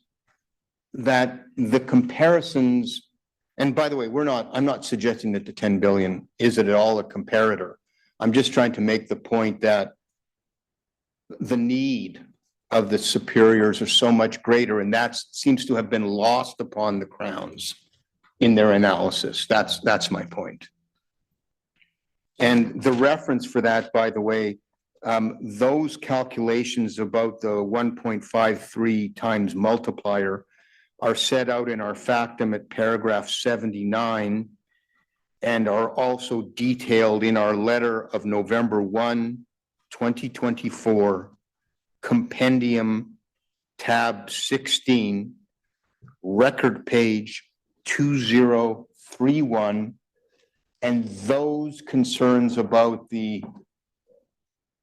that the comparisons, and by the way, I'm not suggesting that the 10 billion is at all a comparator. I'm just trying to make the point that the need of the Superiors are so much greater, and that seems to have been lost upon the Crowns in their analysis. That's my point. And the reference for that, by the way, those calculations about the 1.53 times multiplier are set out in our factum at paragraph 79 and are also detailed in our letter of November 1, 2024, compendium tab 16, record page 2031. And those concerns about the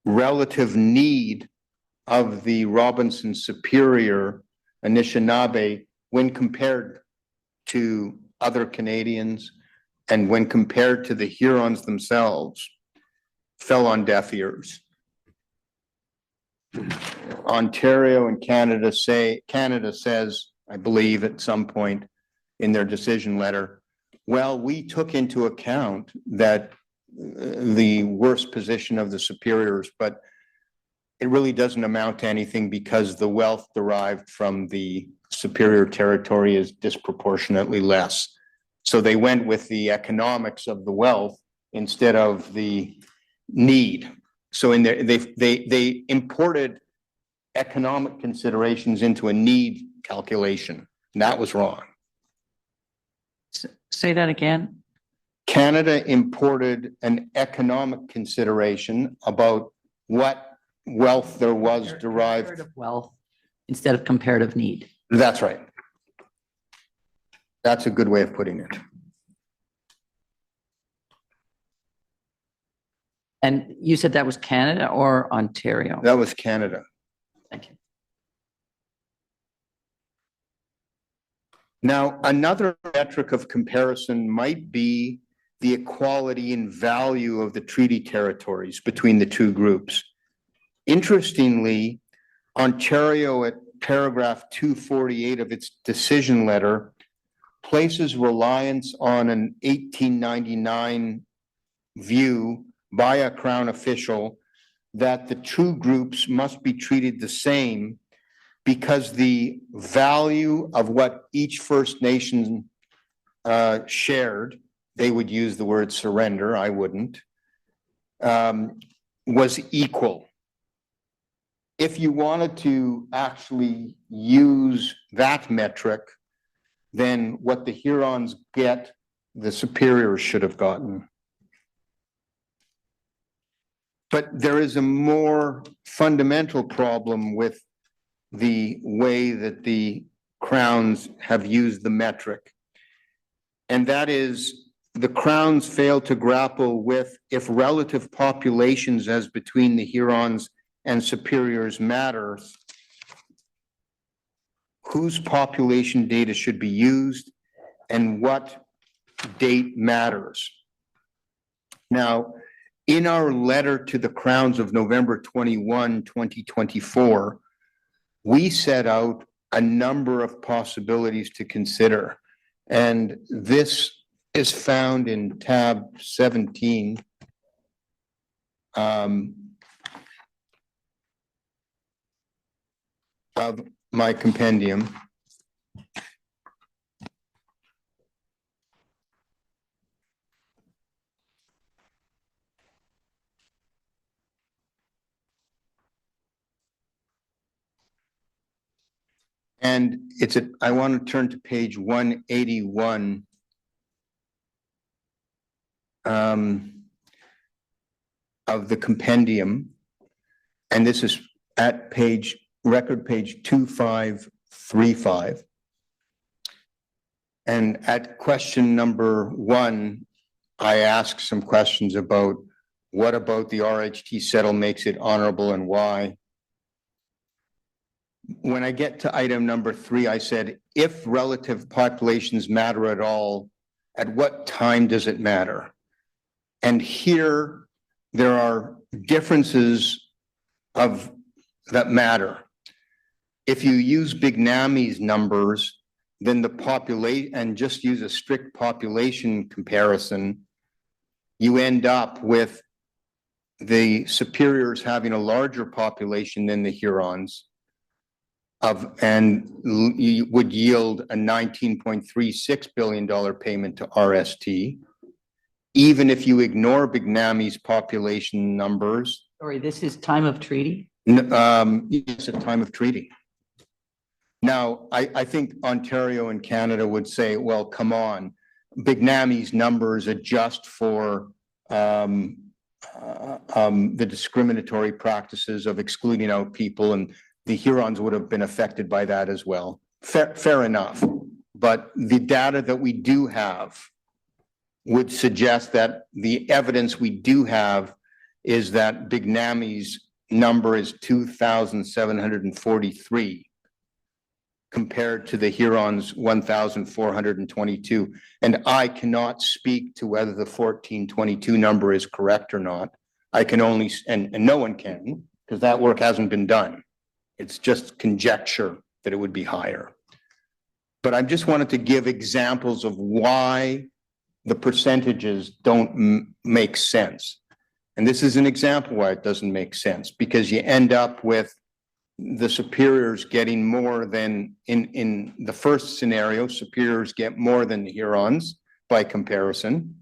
relative need of the Robinson Superior Anishinaabe when compared to other Canadians and when compared to the Hurons themselves fell on deaf ears. Ontario and Canada says, I believe at some point in their decision letter, well, we took into account that the worst position of the Superiors, but it really doesn't amount to anything because the wealth derived from the Superior territory is disproportionately less. So they went with the economics of the wealth instead of the need. So in there, they imported economic considerations into a need calculation, and that was wrong. Say that again. Canada imported an economic consideration about what wealth there was derived. Comparative wealth instead of comparative need. That's right. That's a good way of putting it. And you said that was Canada or Ontario? That was Canada. Thank you. Now, another metric of comparison might be the equality in value of the treaty territories between the two groups. Interestingly, Ontario at paragraph 248 of its decision letter places reliance on an 1899 view by a Crown official that the two groups must be treated the same because the value of what each First Nation shared, they would use the word surrender, I wouldn't, was equal. If you wanted to actually use that metric, then what the Hurons get, the Superiors should have gotten. But there is a more fundamental problem with the way that the Crowns have used the metric. And that is the Crowns fail to grapple with if relative populations as between the Hurons and Superiors matter, whose population data should be used and what date matters. Now, in our letter to the Crowns of November 21, 2024, we set out a number of possibilities to consider. And this is found in tab 17. Of my compendium. And I want to turn to page 181. Of the compendium. And this is at record page 2535. And at question number 1, I asked some questions about what about the RHT settle makes it honorable and why. When I get to item number 3, I said, if relative populations matter at all, at what time does it matter? And here there are differences that matter. If you use Bignami's numbers, then the population, and just use a strict population comparison, you end up with the Superiors having a larger population than the Hurons, and you would yield a $19.36 billion payment to RST. Even if you ignore Bignami's population numbers. Sorry, this is time of treaty? It's a time of treaty. Now, I think Ontario and Canada would say, well, come on, Bignami's numbers adjust for the discriminatory practices of excluding out people, and the Hurons would have been affected by that as well. Fair enough. But the data that we do have would suggest that the evidence we do have is that Bignami's number is 2,743 compared to the Hurons 1,422. And I cannot speak to whether the 1422 number is correct or not. I can only, and no one can, because that work hasn't been done. It's just conjecture that it would be higher. But I just wanted to give examples of why the percentages don't make sense. And this is an example why it doesn't make sense, because you end up with the Superiors getting more than, in the first scenario, Superiors get more than the Hurons by comparison.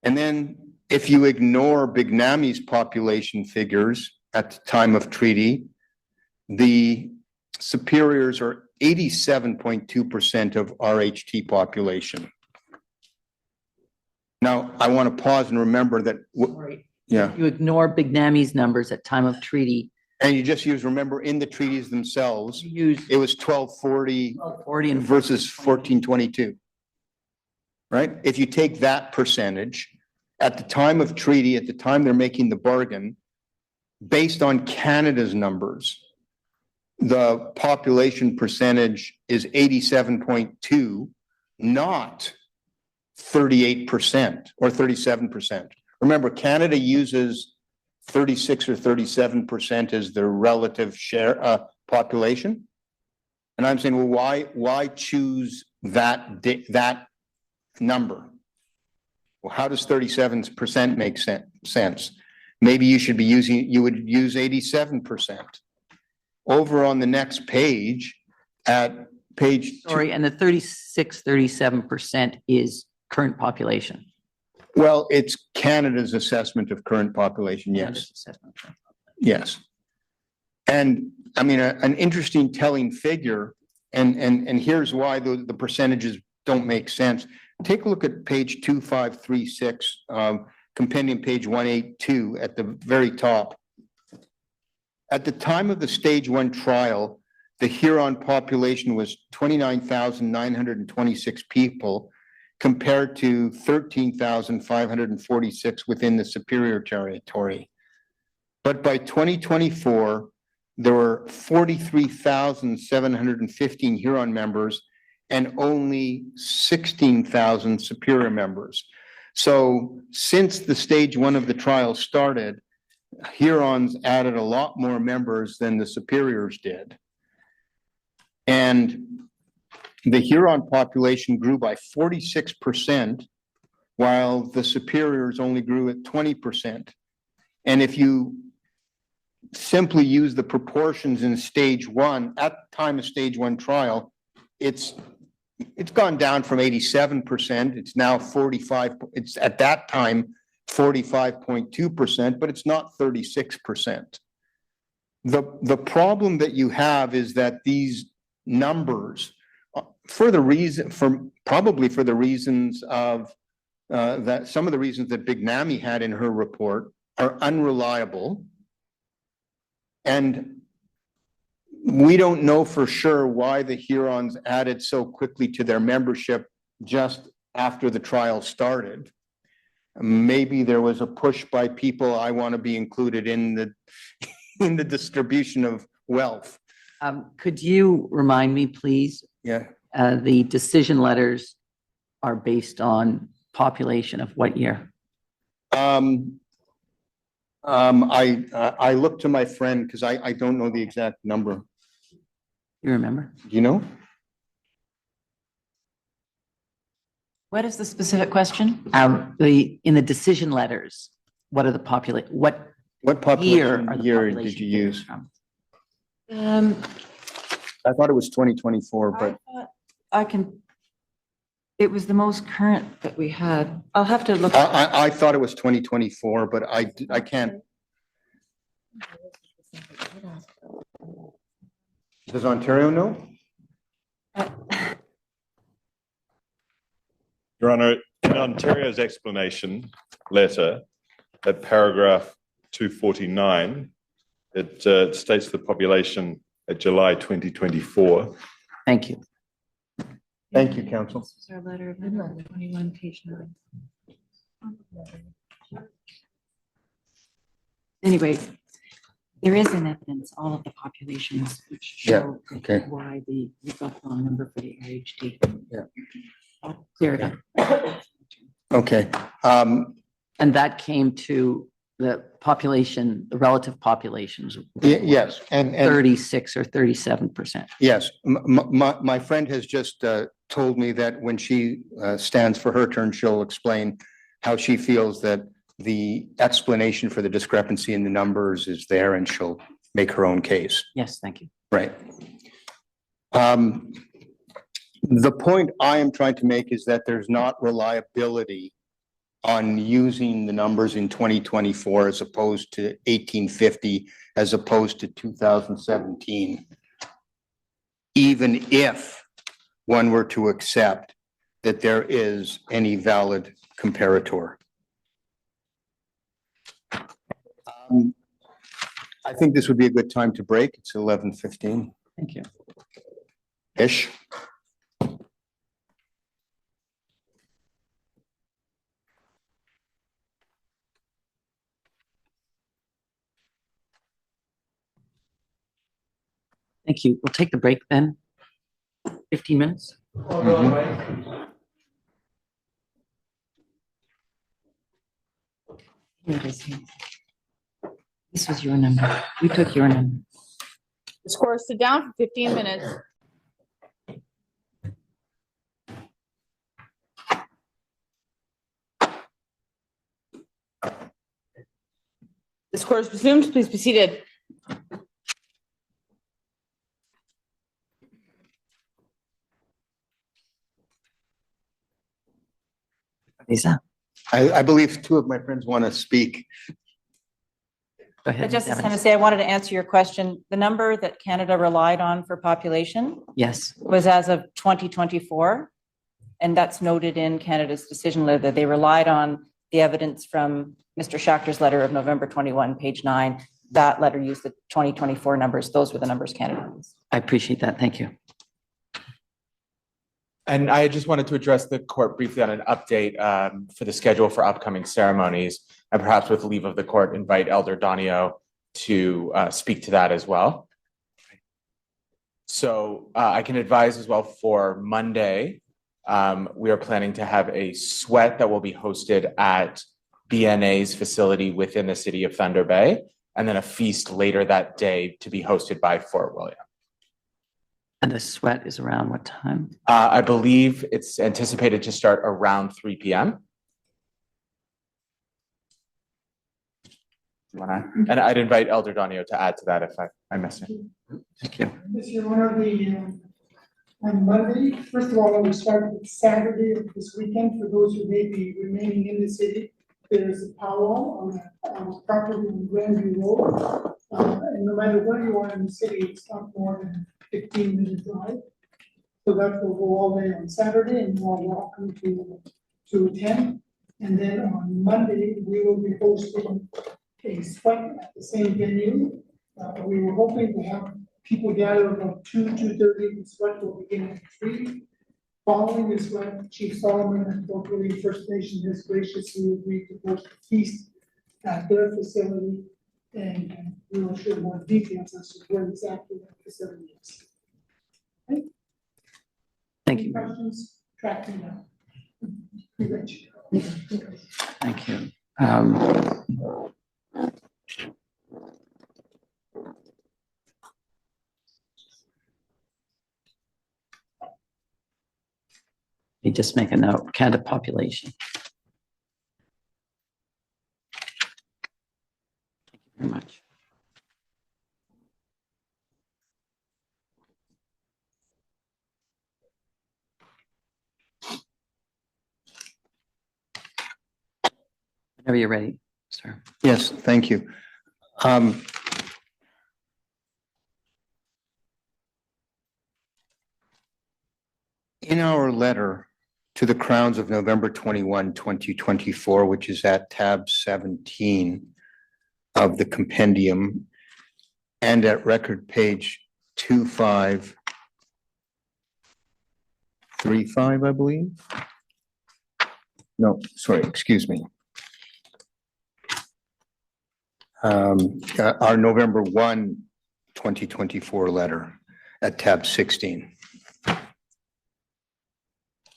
And then if you ignore Bignami's population figures at the time of treaty, the Superiors are 87.2% of RHT population. Now, I want to pause and remember that. Sorry. Yeah. You ignore Bignami's numbers at time of treaty. And you just remember in the treaties themselves, You use it was 1240 and versus 1422. Right? If you take that percentage at the time of treaty, at the time they're making the bargain, based on Canada's numbers, the population percentage is 87.2, not 38% or 37%. Remember, Canada uses 36 or 37% as their relative share population. And I'm saying, well, why choose that number? Well, how does 37% make sense? Maybe you would use 87%. Over on the next page, at page Sorry, and the 37% is current population. Well, it's Canada's assessment of current population, yes. Yes. And I mean, an interesting telling figure, and here's why the percentages don't make sense. Take a look at page 2536, compendium page 182 at the very top. At the time of the stage 1 trial, the Huron population was 29,926 people compared to 13,546 within the Superior Territory. But by 2024, there were 43,715 Huron members and only 16,000 Superior members. So since the stage 1 of the trial started, Hurons added a lot more members than the Superiors did. And the Huron population grew by 46%, while the Superiors only grew at 20%. And if you simply use the proportions in stage 1, at the time of stage 1 trial, it's gone down from 87%. It's now 45. It's at that time 45.2%, but it's not 36%. The problem that you have is that these numbers, probably for the reasons of that some of the reasons that Big Nami had in her report, are unreliable. And we don't know for sure why the Hurons added so quickly to their membership just after the trial started. Maybe there was a push by people, I want to be included in the distribution of wealth. Could you remind me, please? Yeah. The decision letters are based on population of what year? I look to my friend because I don't know the exact number. You remember? Do you know? What is the specific question? In the decision letters, what are the what population are the year population did you figures use? from? I thought it was 2024, but It was the most current that we had. I'll have to look. I thought it was 2024, but I can't. Does Ontario know? Your Honor, in Ontario's explanation letter, at paragraph 249, it states the population at July 2024. Thank you. Thank you, counsel. This is our letter of 21, page 9. Anyway, there is in evidence all of the populations which show okay. why we've got the wrong number for the RHD. Yeah. I'll clear it up. Okay. And that came to the population, the relative populations, Yes, and 36 or 37%. yes, my friend has just told me that when she stands for her turn, she'll explain how she feels that the explanation for the discrepancy in the numbers is there, and she'll make her own case. Yes, thank you. Right. The point I am trying to make is that there's not reliability on using the numbers in 2024 as opposed to 1850, as opposed to 2017. Even if one were to accept that there is any valid comparator. I think this would be a good time to break. It's 11:15. Thank you. Ish. Thank you. We'll take the break then. 15 minutes. Here it is here. This was your number. We took your number. Ms. Corr, sit down for 15 minutes. This court is resumed. Please be seated. Lisa, I believe two of my friends want to speak. go ahead. Justice Evans. Hennessy, I wanted to answer your question. The number that Canada relied on for population Yes, was as of 2024. And that's noted in Canada's decision letter that they relied on the evidence from Mr. Schachter's letter of November 21, page 9. That letter used the 2024 numbers. Those were the numbers Canada used. I appreciate that. Thank you. And I just wanted to address the court briefly on an update for the schedule for upcoming ceremonies, and perhaps with leave of the court, invite Elder Donio to speak to that as well. So I can advise as well for Monday, we are planning to have a sweat that will be hosted at BNA's facility within the city of Thunder Bay, and then a feast later that day to be hosted by Fort William. And the sweat is around what time? I believe it's anticipated to start around 3 p.m. And I'd invite Elder Donio to add to that if I missed it. Thank you. Mr. Honor, on Monday, first of all, we start with Saturday of this weekend. For those who may be remaining in the city, there's a powwow on a property in Grandview Road. And no matter where you are in the city, it's not more than 15-minute drive. So that will go all day on Saturday, and you're all welcome to attend. And then on Monday, we will be hosting a sweat at the same venue. We were hoping to have people gather about 2:30. The sweat will begin at 3. Following this sweat, Chief Solomon and Fort William First Nation has graciously agreed to host a feast at their facility, and we will share more details as to where exactly that facility is. Okay? Thank Any you. questions? Track me down. Rich. Thank you. Let me just make a note, Canada population. Thank you very much. Whenever you're ready, sir. Yes, thank you. In our letter to the Crowns of November 21, 2024, which is at tab 17 of the compendium, and at record page 2535, I believe. No, sorry, excuse me. Our November 1, 2024 letter at tab 16.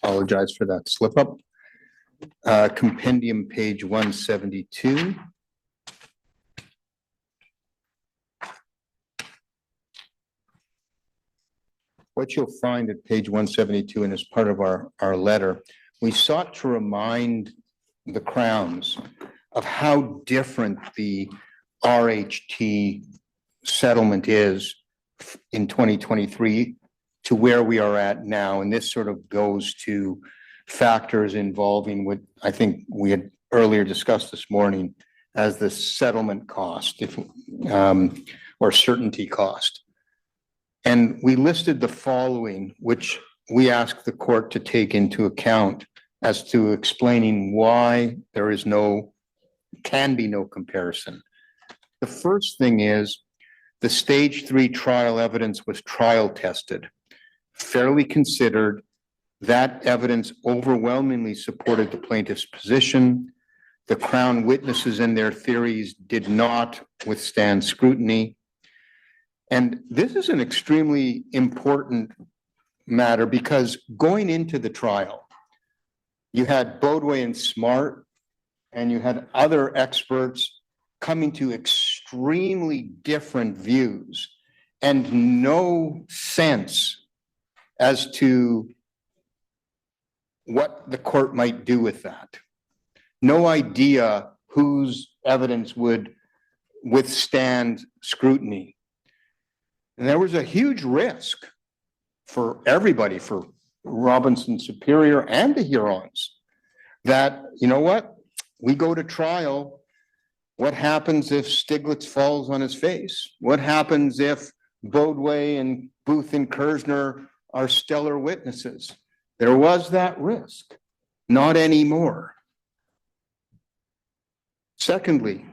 Apologize for that slip up. Compendium page 172. What you'll find at page 172, and as part of our letter, we sought to remind the Crowns of how different the RHT settlement is in 2023 to where we are at now. And this sort of goes to factors involving what I think we had earlier discussed this morning as the settlement cost, or certainty cost. And we listed the following, which we asked the court to take into account as to explaining why there is can be no comparison. The first thing is the stage 3 trial evidence was trial tested, fairly considered. That evidence overwhelmingly supported the plaintiff's position. The Crown witnesses and their theories did not withstand scrutiny. And this is an extremely important matter because going into the trial, you had Bodway and Smart, and you had other experts coming to extremely different views and no sense as to what the court might do with that. No idea whose evidence would withstand scrutiny. And there was a huge risk for everybody, for Robinson Superior and the Hurons, that, you know what, we go to trial. What happens if Stiglitz falls on his face? What happens if Bodway and Booth and Kersner are stellar witnesses? There was that risk, not anymore. Secondly,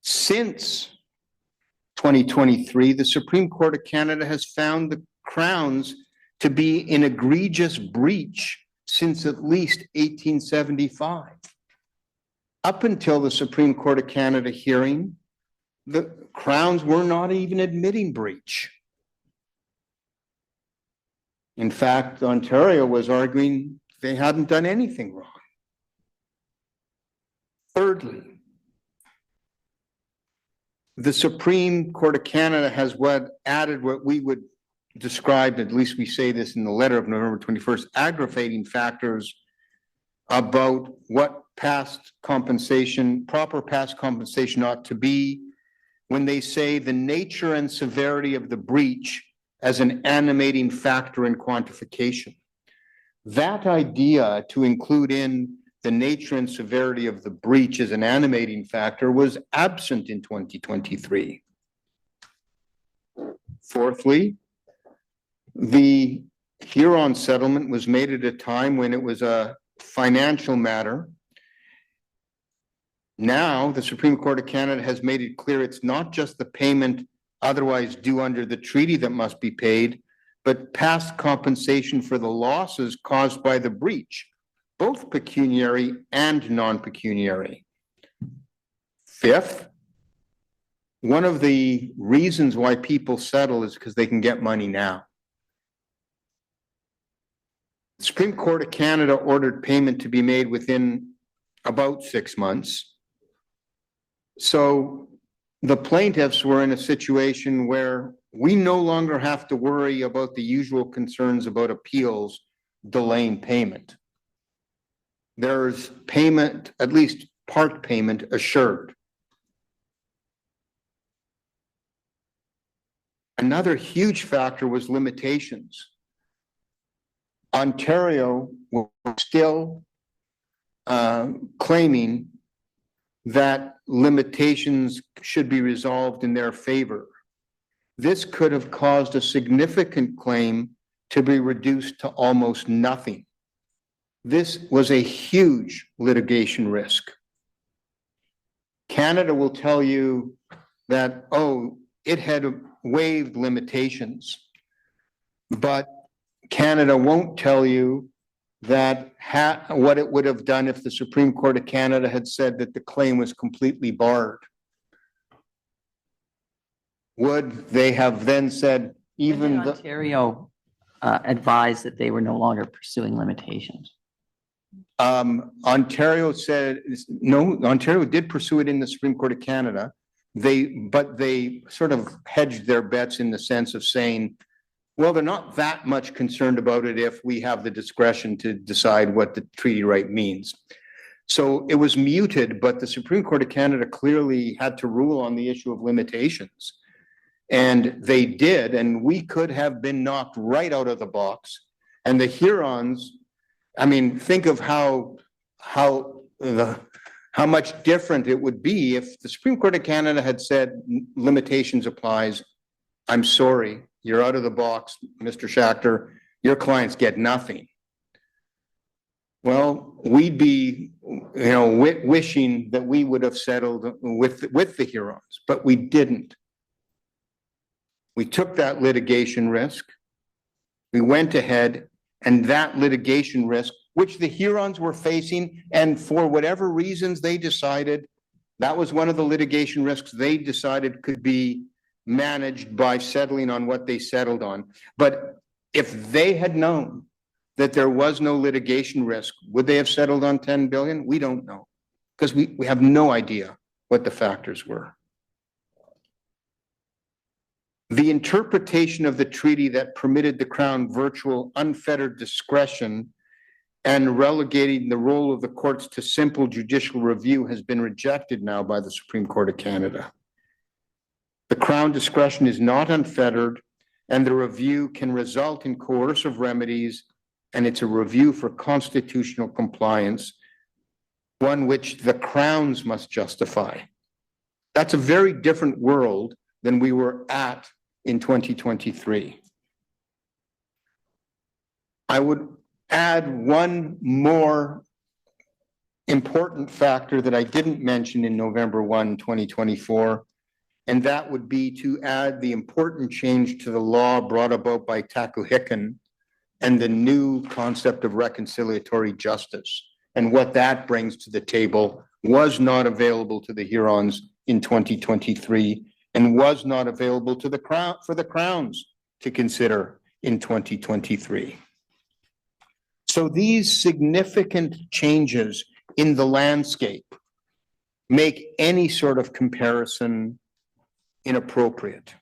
since 2023, the Supreme Court of Canada has found the Crowns to be in egregious breach since at least 1875. Up until the Supreme Court of Canada hearing, the Crowns were not even admitting breach. In fact, Ontario was arguing they hadn't done anything wrong. Thirdly, the Supreme Court of Canada has added what we would describe, at least we say this in the letter of November 21st, aggravating factors about what past compensation, proper past compensation ought to be, when they say the nature and severity of the breach as an animating factor in quantification. That idea to include in the nature and severity of the breach as an animating factor was absent in 2023. Fourthly, the Huron settlement was made at a time when it was a financial matter. Now, the Supreme Court of Canada has made it clear it's not just the payment otherwise due under the treaty that must be paid, but past compensation for the losses caused by the breach, both pecuniary and non-pecuniary. Fifth, one of the reasons why people settle is because they can get money now. The Supreme Court of Canada ordered payment to be made within about 6 months. So the plaintiffs were in a situation where we no longer have to worry about the usual concerns about appeals delaying payment. There's payment, at least part payment, assured. Another huge factor was limitations. Ontario was still claiming that limitations should be resolved in their favor. This could have caused a significant claim to be reduced to almost nothing. This was a huge litigation risk. Canada will tell you that, oh, it had waived limitations, but Canada won't tell you that what it would have done if the Supreme Court of Canada had said that the claim was completely barred. Would they have then said even the Ontario advised that they were no longer pursuing limitations? Ontario said no. Ontario did pursue it in the Supreme Court of Canada. But they sort of hedged their bets in the sense of saying, well, they're not that much concerned about it if we have the discretion to decide what the treaty right means. So it was muted, but the Supreme Court of Canada clearly had to rule on the issue of limitations. And they did, and we could have been knocked right out of the box. And the Hurons, I mean, think of how much different it would be if the Supreme Court of Canada had said limitations applies. I'm sorry, you're out of the box, Mr. Schachter. Your clients get nothing. Well, we'd be, wishing that we would have settled with the Hurons, but we didn't. We took that litigation risk. We went ahead, and that litigation risk, which the Hurons were facing, and for whatever reasons they decided, that was one of the litigation risks they decided could be managed by settling on what they settled on. But if they had known that there was no litigation risk, would they have settled on 10 billion? We don't know, because we have no idea what the factors were. The interpretation of the treaty that permitted the Crown virtual unfettered discretion and relegating the role of the courts to simple judicial review has been rejected now by the Supreme Court of Canada. The Crown discretion is not unfettered, and the review can result in coercive remedies, and it's a review for constitutional compliance, one which the Crowns must justify. That's a very different world than we were at in 2023. I would add one more important factor that I didn't mention in November 1, 2024, and that would be to add the important change to the law brought about by Takuhikan and the new concept of reconciliatory justice. And what that brings to the table was not available to the Hurons in 2023 and was not available to the Crown for the Crowns to consider in 2023. So these significant changes in the landscape make any sort of comparison inappropriate.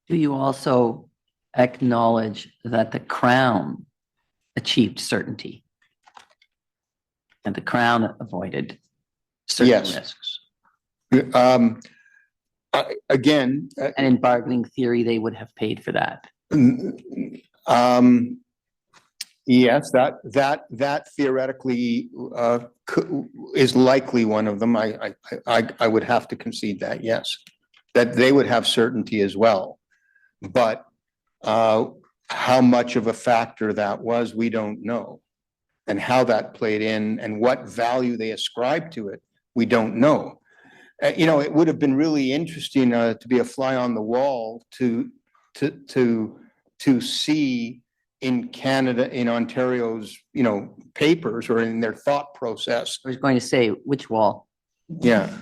Do you also acknowledge that the Crown achieved certainty and the Crown avoided certain Yes. risks? Again, And in bargaining theory, they would have paid for that. yes, that theoretically is likely one of them. I would have to concede that, yes, that they would have certainty as well. But how much of a factor that was, we don't know. And how that played in and what value they ascribed to it, we don't know. You know, it would have been really interesting to be a fly on the wall to see in Canada, in Ontario's, you know, papers or in their thought process. I was going to say, which wall? Yeah.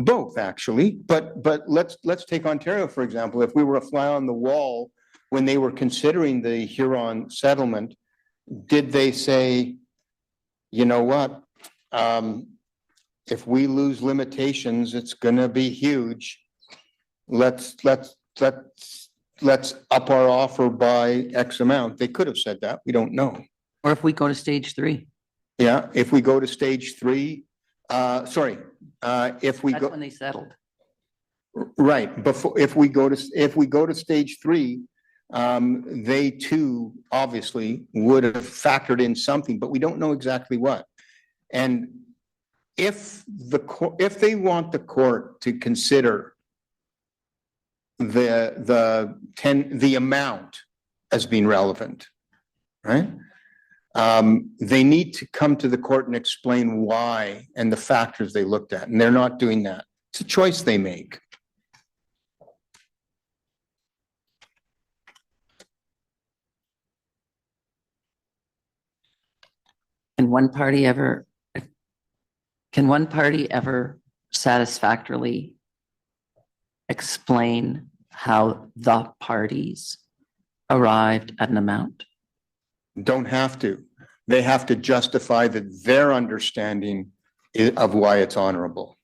Both actually, but let's take Ontario, for example. If we were a fly on the wall when they were considering the Huron settlement, did they say, you know what, if we lose limitations, it's gonna be huge. Let's up our offer by X amount. They could have said that. We don't know. Or if we go to stage 3? Yeah, if we go to stage 3, if we That's go, when they settled. right, before, if we go to stage 3, they too obviously would have factored in something, but we don't know exactly what. And if they want the court to consider the amount as being relevant, right? They need to come to the court and explain why and the factors they looked at, and they're not doing that. It's a choice they make. Can one party ever satisfactorily explain how the parties arrived at an amount? Don't have to. They have to justify that their understanding of why it's honorable.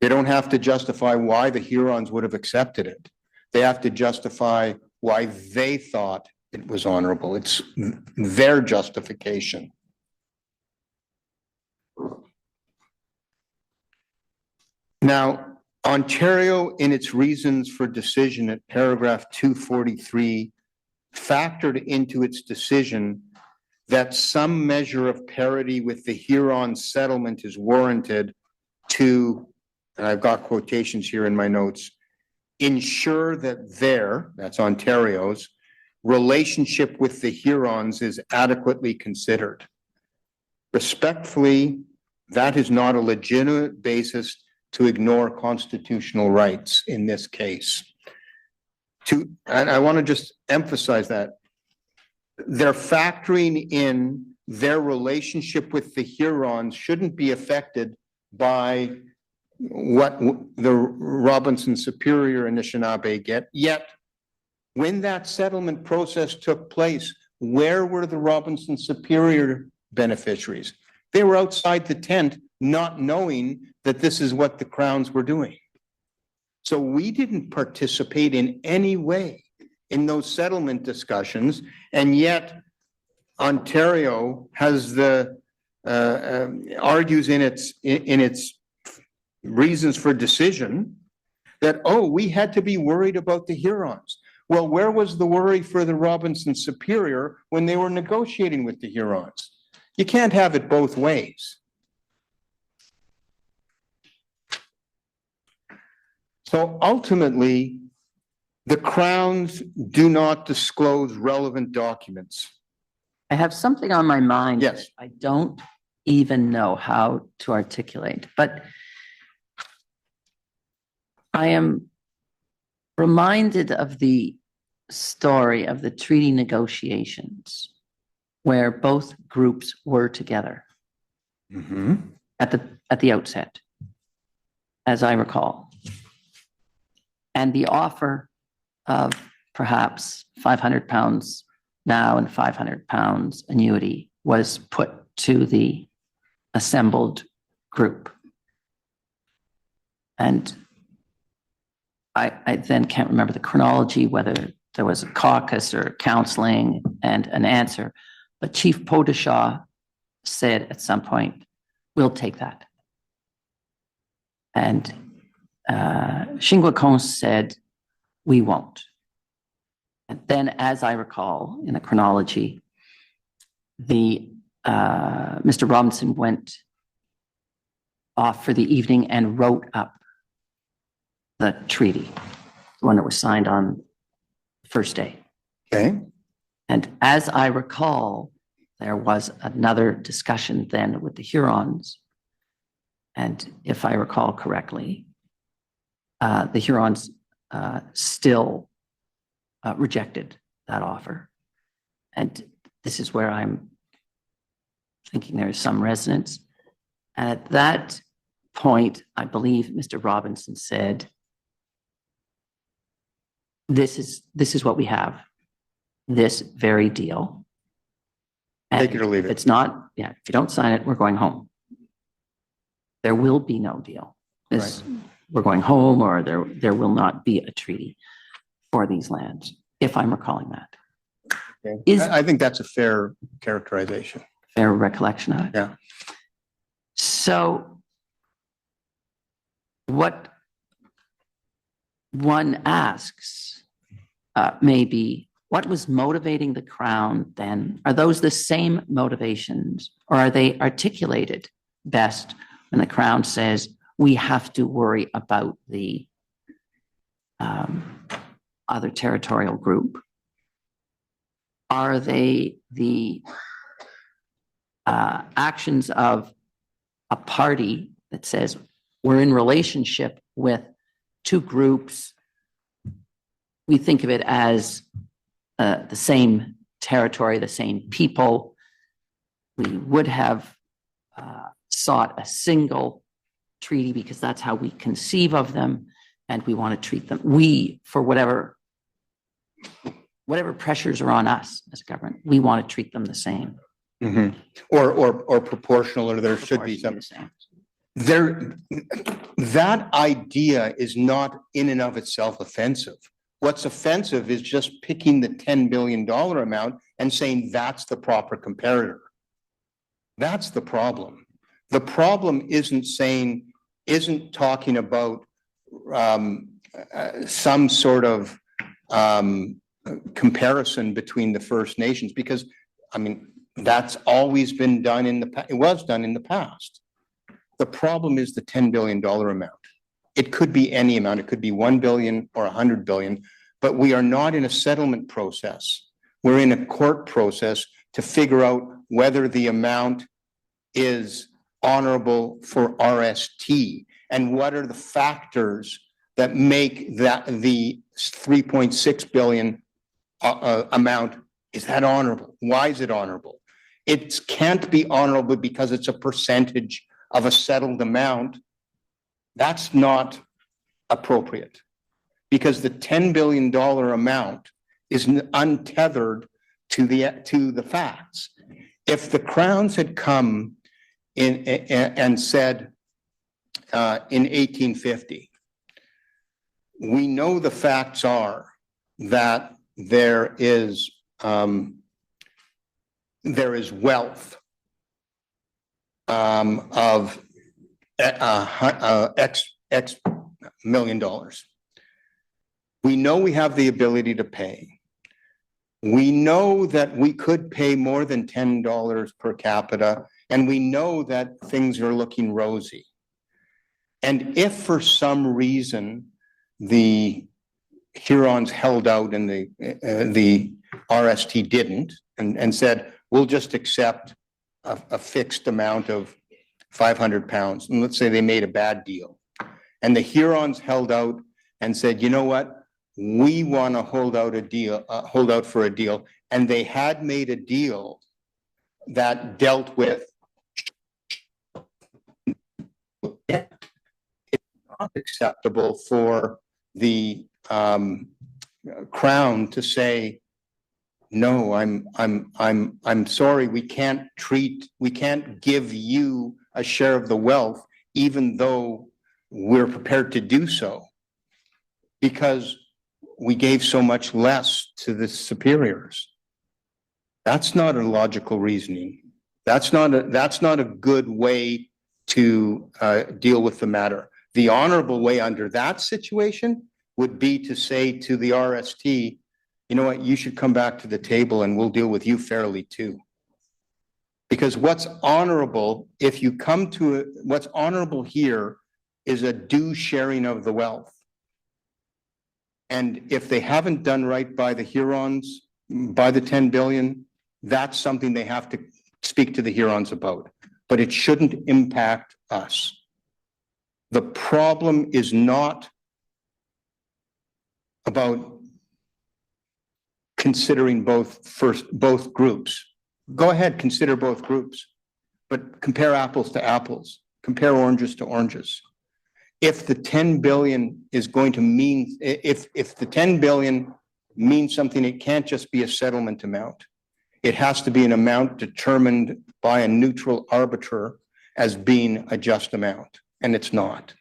They don't have to justify why the Hurons would have accepted it. They have to justify why they thought it was honorable. It's their justification. Now, Ontario, in its reasons for decision at paragraph 243, factored into its decision that some measure of parity with the Huron settlement is warranted to, and I've got quotations here in my notes, ensure that their, that's Ontario's, relationship with the Hurons is adequately considered. Respectfully, that is not a legitimate basis to ignore constitutional rights in this case. And I want to just emphasize that they're factoring in their relationship with the Hurons shouldn't be affected by what the Robinson Superior and Anishinaabe get, yet when that settlement process took place, where were the Robinson Superior beneficiaries? They were outside the tent, not knowing that this is what the Crowns were doing. So we didn't participate in any way in those settlement discussions, and yet Ontario has the argues in its reasons for decision that, oh, we had to be worried about the Hurons. Well, where was the worry for the Robinson Superior when they were negotiating with the Hurons? You can't have it both ways. So ultimately, the Crowns do not disclose relevant documents. I have something on my mind. Yes. that I don't even know how to articulate, but I am reminded of the story of the treaty negotiations where both groups were together at the outset, as I recall. And the offer of perhaps £500 now and £500 annuity was put to the assembled group. And I then can't remember the chronology, whether there was a caucus or counseling and an answer, but Chief Podeshaw said at some point, we'll take that. And Shingwakon said, we won't. And then, as I recall in the chronology, Mr. Robinson went off for the evening and wrote up the treaty, the one that was signed on the first day. Okay. And as I recall, there was another discussion then with the Hurons. And if I recall correctly, the Hurons still rejected that offer. And this is where I'm thinking there is some resonance. And at that point, I believe Mr. Robinson said, this is what we have, this very deal. And Take it or leave it. It's not, yeah, if you don't sign it, we're going home. There will be no deal. We're going home, or there will not be a treaty for these lands, if I'm recalling that. Okay. I think that's a fair characterization. Fair recollection of it? Yeah. So what one asks maybe, what was motivating the Crown then? Are those the same motivations, or are they articulated best when the Crown says we have to worry about the other territorial group? Are they the actions of a party that says we're in relationship with two groups? We think of it as the same territory, the same people. We would have sought a single treaty because that's how we conceive of them, and we want to treat them, for whatever pressures are on us as a government, we want to treat them the same. Mm-hmm. Or proportional, or there should be some. That idea is not in and of itself offensive. What's offensive is just picking the $10 billion amount and saying that's the proper comparator. That's the problem. The problem isn't talking about some sort of comparison between the First Nations, because, I mean, that's always been done in the past. It was done in the past. The problem is the $10 billion amount. It could be any amount. It could be 1 billion or 100 billion, but we are not in a settlement process. We're in a court process to figure out whether the amount is honorable for RST, and what are the factors that make that the 3.6 billion amount, is that honorable? Why is it honorable? It can't be honorable because it's a percentage of a settled amount. That's not appropriate because the $10 billion amount is untethered to the facts. If the Crowns had come in and said in 1850, we know the facts are that there is wealth of X million dollars. We know we have the ability to pay. We know that we could pay more than $10 per capita, and we know that things are looking rosy. And if for some reason the Hurons held out and the RST didn't and said, we'll just accept a fixed amount of 500 pounds, and let's say they made a bad deal, and the Hurons held out and said, you know what? We want to hold out for a deal. And they had made a deal that dealt with it's not acceptable for the Crown to say, no, I'm sorry, we can't give you a share of the wealth, even though we're prepared to do so, because we gave so much less to the superiors. That's not a logical reasoning. That's not a good way to deal with the matter. The honorable way under that situation would be to say to the RST, you know what, you should come back to the table and we'll deal with you fairly too. Because what's honorable, if you come to it, what's honorable here is a due sharing of the wealth. And if they haven't done right by the Hurons, by the 10 billion, that's something they have to speak to the Hurons about. But it shouldn't impact us. The problem is not about considering both groups. Go ahead, consider both groups, but compare apples to apples, compare oranges to oranges. If the 10 billion is going to mean, if the 10 billion means something, it can't just be a settlement amount. It has to be an amount determined by a neutral arbiter as being a just amount, and it's not.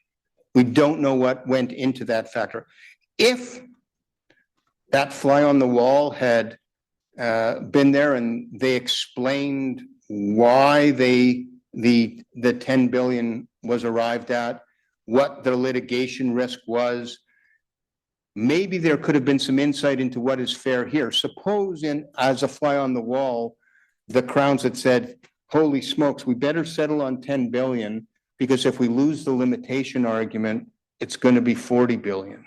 We don't know what went into that factor. If that fly on the wall had been there and they explained why the 10 billion was arrived at, what the litigation risk was, maybe there could have been some insight into what is fair here. Suppose as a fly on the wall, the Crowns had said, holy smokes, we better settle on 10 billion because if we lose the limitation argument, it's going to be 40 billion.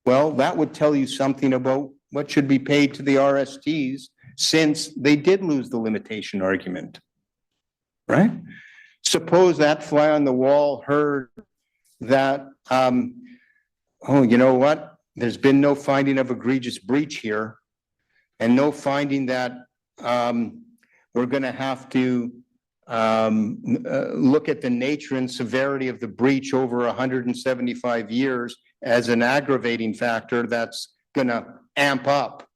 Well, that would tell you something about what should be paid to the RSTs since they did lose the limitation argument, right? Suppose that fly on the wall heard that, oh, you know what? There's been no finding of egregious breach here and no finding that we're going to have to look at the nature and severity of the breach over 175 years as an aggravating factor that's going to amp up.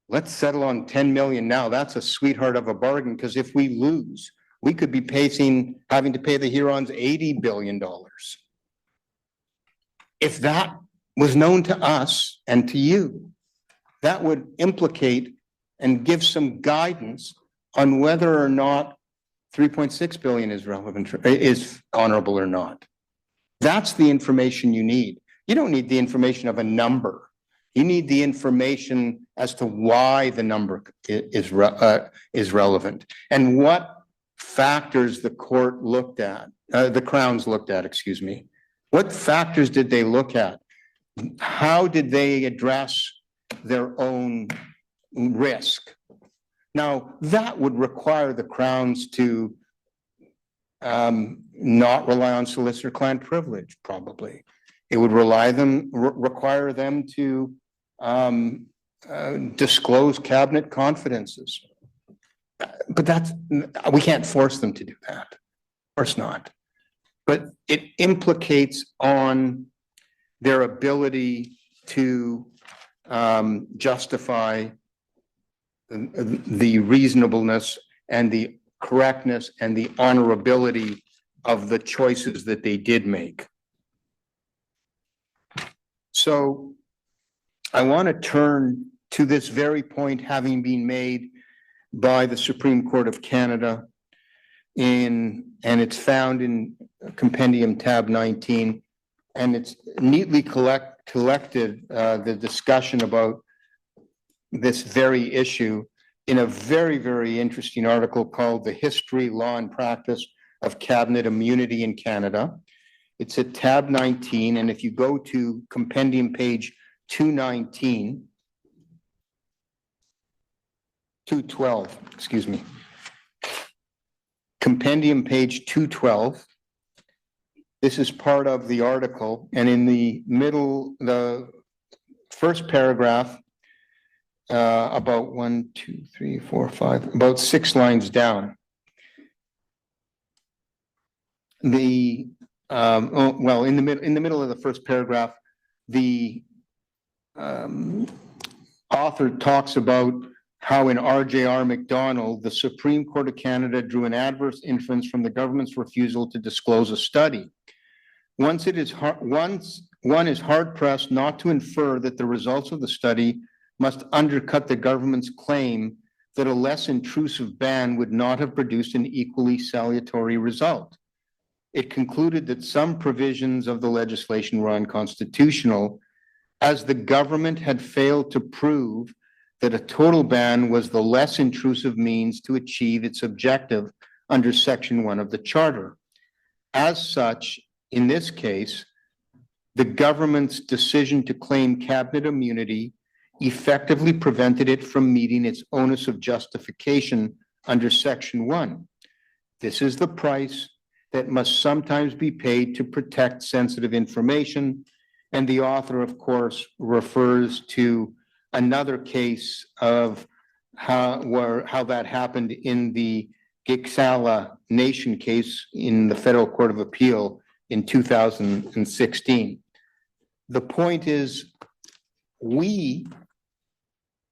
Let's settle on 10 million now. That's a sweetheart of a bargain because if we lose, we could be having to pay the Hurons $80 billion. If that was known to us and to you, that would implicate and give some guidance on whether or not 3.6 billion is relevant, is honorable or not. That's the information you need. You don't need the information of a number. You need the information as to why the number is relevant and what factors the court looked at, the Crowns looked at, excuse me. What factors did they look at? How did they address their own risk? Now, that would require the Crowns to not rely on solicitor-client privilege, probably. It would require them to disclose cabinet confidences. But we can't force them to do that. Of course not. but it implicates on their ability to justify the reasonableness and the correctness and the honorability of the choices that they did make. So I want to turn to this very point having been made by the Supreme Court of Canada and it's found in Compendium tab 19, and it's neatly collected the discussion about this very issue in a very, very interesting article called The History, Law and Practice of Cabinet Immunity in Canada. It's at tab 19, and if you go to compendium page 219, 212, excuse me. Compendium page 212. This is part of the article, and in the middle, the first paragraph, about 1, 2, 3, 4, 5, about 6 lines down. The well, in the middle of the first paragraph, the author talks about how in RJR McDonald, the Supreme Court of Canada drew an adverse inference from the government's refusal to disclose a study. One is hard pressed not to infer that the results of the study must undercut the government's claim that a less intrusive ban would not have produced an equally salutary result. It concluded that some provisions of the legislation were unconstitutional, as the government had failed to prove that a total ban was the less intrusive means to achieve its objective under Section 1 of the Charter. As such, in this case, the government's decision to claim cabinet immunity effectively prevented it from meeting its onus of justification under Section 1. This is the price that must sometimes be paid to protect sensitive information, and the author, of course, refers to another case of how that happened in the Gixala Nation case in the Federal Court of Appeal in 2016. The point is, we,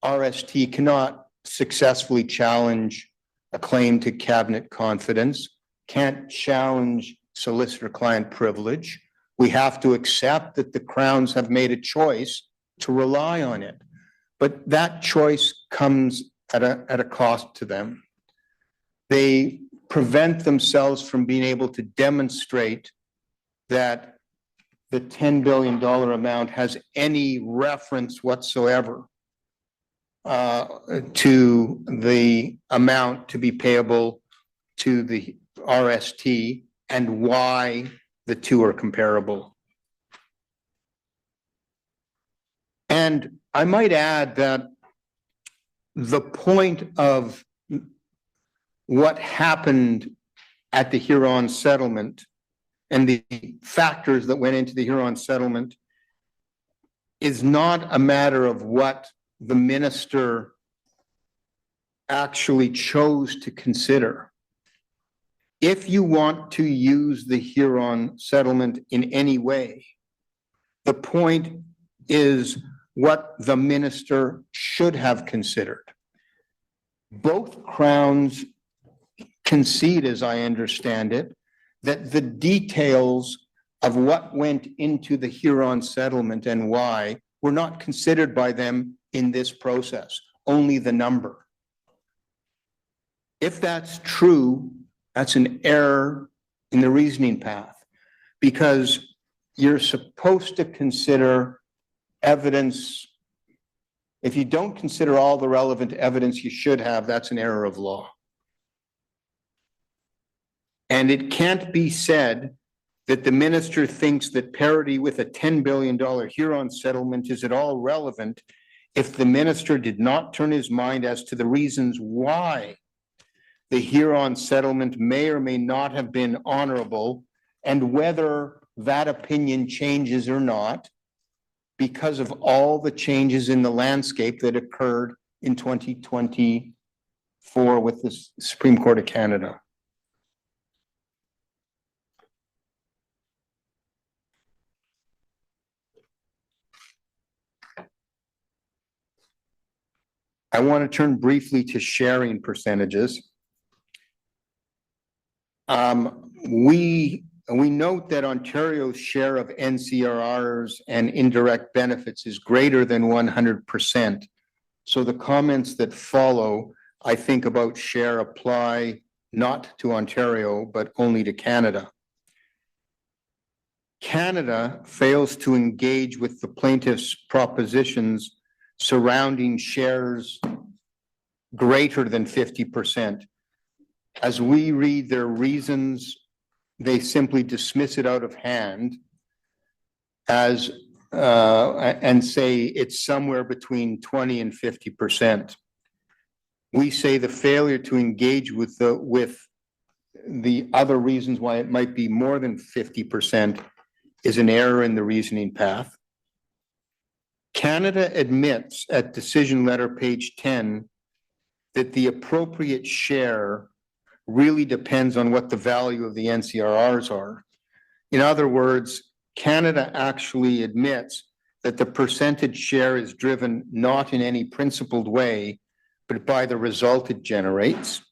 RST, cannot successfully challenge a claim to cabinet confidence, can't challenge solicitor-client privilege. We have to accept that the Crowns have made a choice to rely on it. But that choice comes at a cost to them. They prevent themselves from being able to demonstrate that the $10 billion amount has any reference whatsoever to the amount to be payable to the RST and why the two are comparable. And I might add that the point of what happened at the Huron settlement and the factors that went into the Huron settlement is not a matter of what the minister actually chose to consider. If you want to use the Huron settlement in any way, the point is what the minister should have considered. Both Crowns concede, as I understand it, that the details of what went into the Huron settlement and why were not considered by them in this process, only the number. If that's true, that's an error in the reasoning path, because you're supposed to consider evidence. If you don't consider all the relevant evidence you should have, that's an error of law. And it can't be said that the minister thinks that parity with a $10 billion Huron settlement is at all relevant if the minister did not turn his mind as to the reasons why the Huron settlement may or may not have been honorable, and whether that opinion changes or not because of all the changes in the landscape that occurred in 2024 with the Supreme Court of Canada. I want to turn briefly to sharing percentages. We note that Ontario's share of NCRRs and indirect benefits is greater than 100%. So the comments that follow, I think about share apply not to Ontario, but only to Canada. Canada fails to engage with the plaintiff's propositions surrounding shares greater than 50%. As we read their reasons, they simply dismiss it out of hand as and say it's somewhere between 20 and 50%. We say the failure to engage with the other reasons why it might be more than 50% is an error in the reasoning path. Canada admits at decision letter page 10 that the appropriate share really depends on what the value of the NCRRs are. In other words, Canada actually admits that the percentage share is driven not in any principled way, but by the result it generates.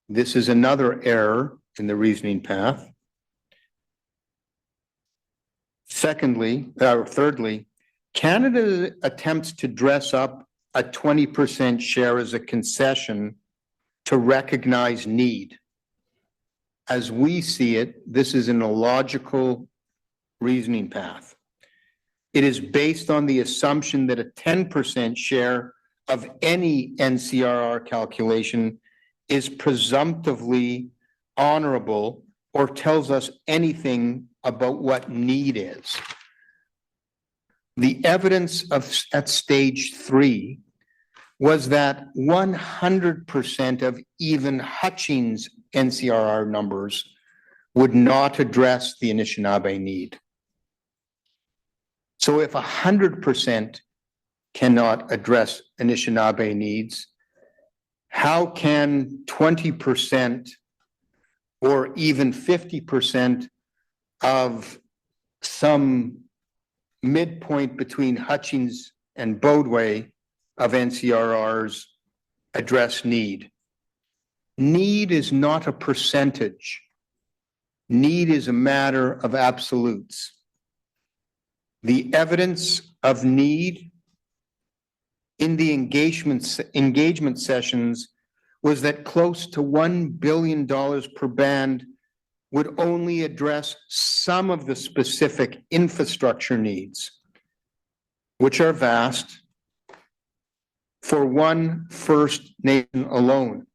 This is another error in the reasoning path. Thirdly, Canada attempts to dress up a 20% share as a concession to recognize need. As we see it, this is an illogical reasoning path. It is based on the assumption that a 10% share of any NCRR calculation is presumptively honorable or tells us anything about what need is. The evidence at stage 3 was that 100% of even Hutchins NCRR numbers would not address the Anishinaabe need. So if 100% cannot address Anishinaabe needs, how can 20% or even 50% of some midpoint between Hutchins and Bodway of NCRRs address need? Need is not a percentage. Need is a matter of absolutes. The evidence of need in the engagement sessions was that close to $1 billion per band would only address some of the specific infrastructure needs, which are vast, for one First Nation alone.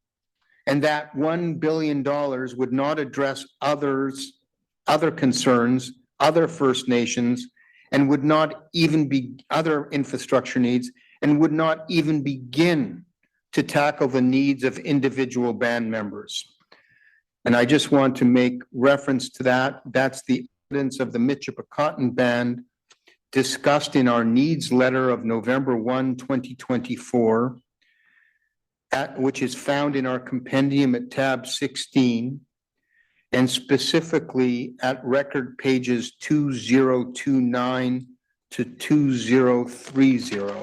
And that $1 billion would not address other concerns, other First Nations, and would not even be other infrastructure needs, and would not even begin to tackle the needs of individual band members. And I just want to make reference to that. That's the evidence of the Michipicoten Band discussed in our needs letter of November 1, 2024, which is found in our compendium at tab 16, and specifically at record pages 2029 to 2030.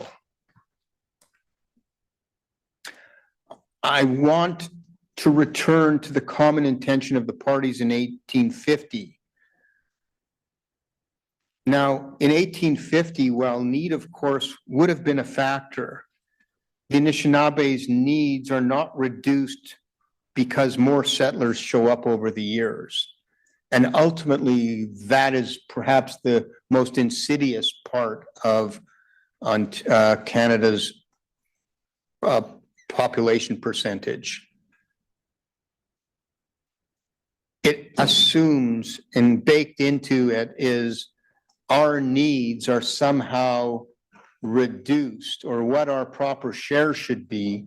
I want to return to the common intention of the parties in 1850. Now, in 1850, while need, of course, would have been a factor, the Anishinaabes' needs are not reduced because more settlers show up over the years. And ultimately, that is perhaps the most insidious part of Canada's population percentage. It assumes, and baked into it is, our needs are somehow reduced, or what our proper share should be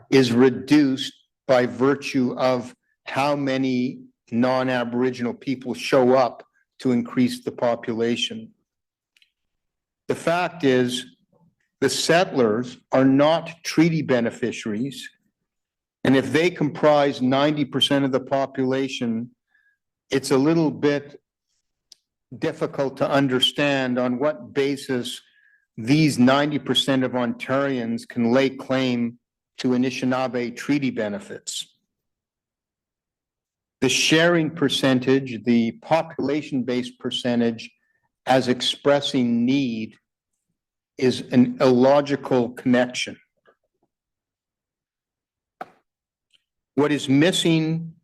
is reduced by virtue of how many non-Aboriginal people show up to increase the population. The fact is, the settlers are not treaty beneficiaries, and if they comprise 90% of the population, it's a little bit difficult to understand on what basis these 90% of Ontarians can lay claim to Anishinaabe treaty benefits. The sharing percentage, the population-based percentage as expressing need is an illogical connection. What is missing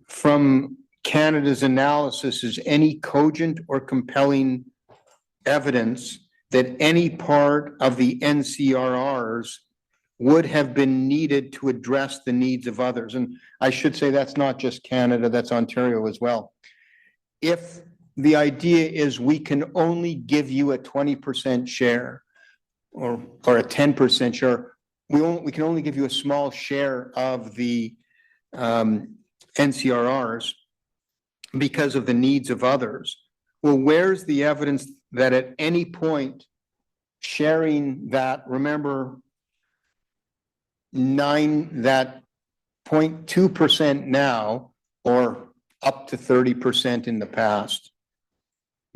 from Canada's analysis is any cogent or compelling evidence that any part of the NCRRs would have been needed to address the needs of others. And I should say that's not just Canada, that's Ontario as well. If the idea is we can only give you a 20% share or a 10% share, we can only give you a small share of the NCRRs because of the needs of others. Well, where's the evidence that at any point sharing that, remember, that 0.2% now, or up to 30% in the past,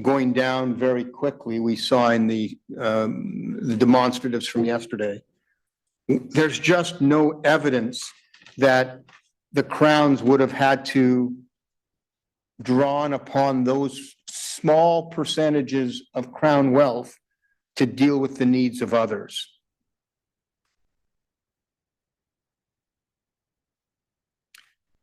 going down very quickly, we saw in the demonstratives from yesterday. There's just no evidence that the Crowns would have had to drawn upon those small percentages of Crown wealth to deal with the needs of others.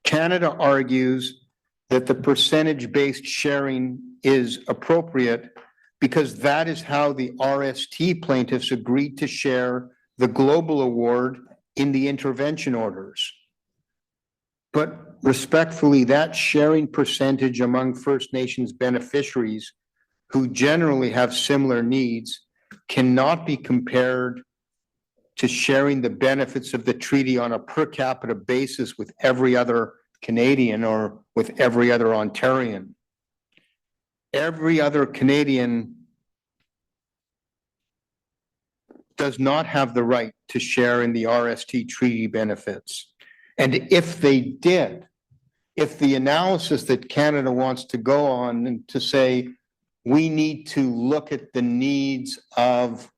Canada argues that the percentage-based sharing is appropriate because that is how the RST plaintiffs agreed to share the global award in the intervention orders. But respectfully, that sharing percentage among First Nations beneficiaries who generally have similar needs cannot be compared to sharing the benefits of the treaty on a per capita basis with every other Canadian or with every other Ontarian. Every other Canadian does not have the right to share in the RST treaty benefits. And if they did, if the analysis that Canada wants to go on and to say, we need to look at the needs of,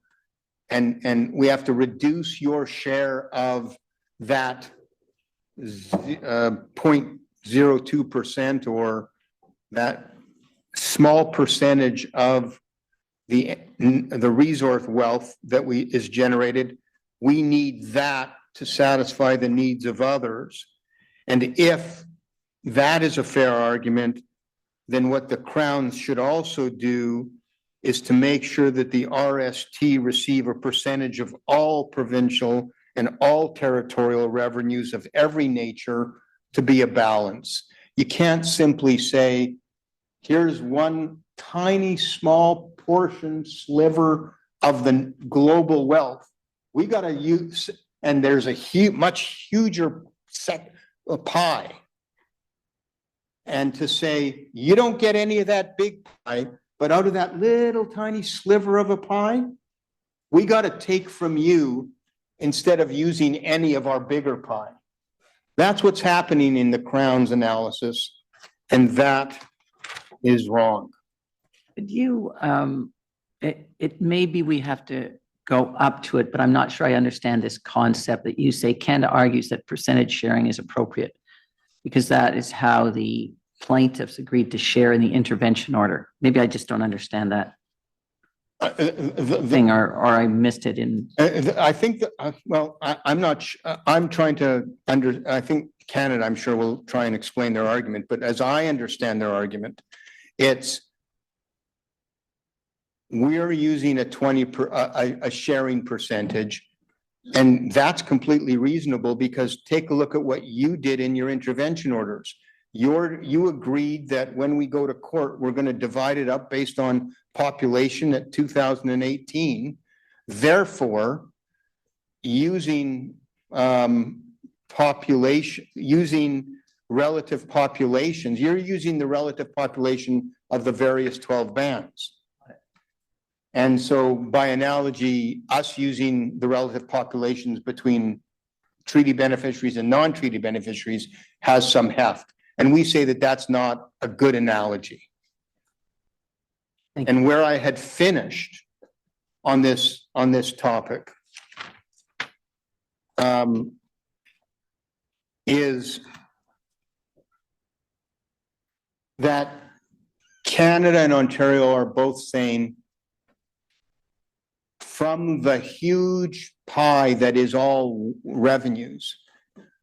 and we have to reduce your share of that 0.02% or that small percentage of the resource wealth that is generated, we need that to satisfy the needs of others. And if that is a fair argument, then what the Crowns should also do is to make sure that the RST receive a percentage of all provincial and all territorial revenues of every nature to be a balance. You can't simply say, here's one tiny small portion sliver of the global wealth. We got to use, and there's a much huger pie. And to say, you don't get any of that big pie, but out of that little tiny sliver of a pie, we got to take from you instead of using any of our bigger pie. That's what's happening in the Crown's analysis, and that is wrong. Could you, it may be we have to go up to it, but I'm not sure I understand this concept that you say Canada argues that percentage sharing is appropriate because that is how the plaintiffs agreed to share in the intervention order. Maybe I just don't understand that thing, or I missed it in. I think that, well, I'm not, I'm trying to I think Canada, I'm sure, will try and explain their argument, but as I understand their argument, it's we're using a sharing percentage, and that's completely reasonable because take a look at what you did in your intervention orders. You agreed that when we go to court, we're going to divide it up based on population at 2018. Therefore, using population, using relative populations, you're using the relative population of the various 12 bands. And so by analogy, us using the relative populations between treaty beneficiaries and non-treaty beneficiaries has some heft. And we say that that's not a good analogy. And where I had finished on this topic is that Canada and Ontario are both saying from the huge pie that is all revenues,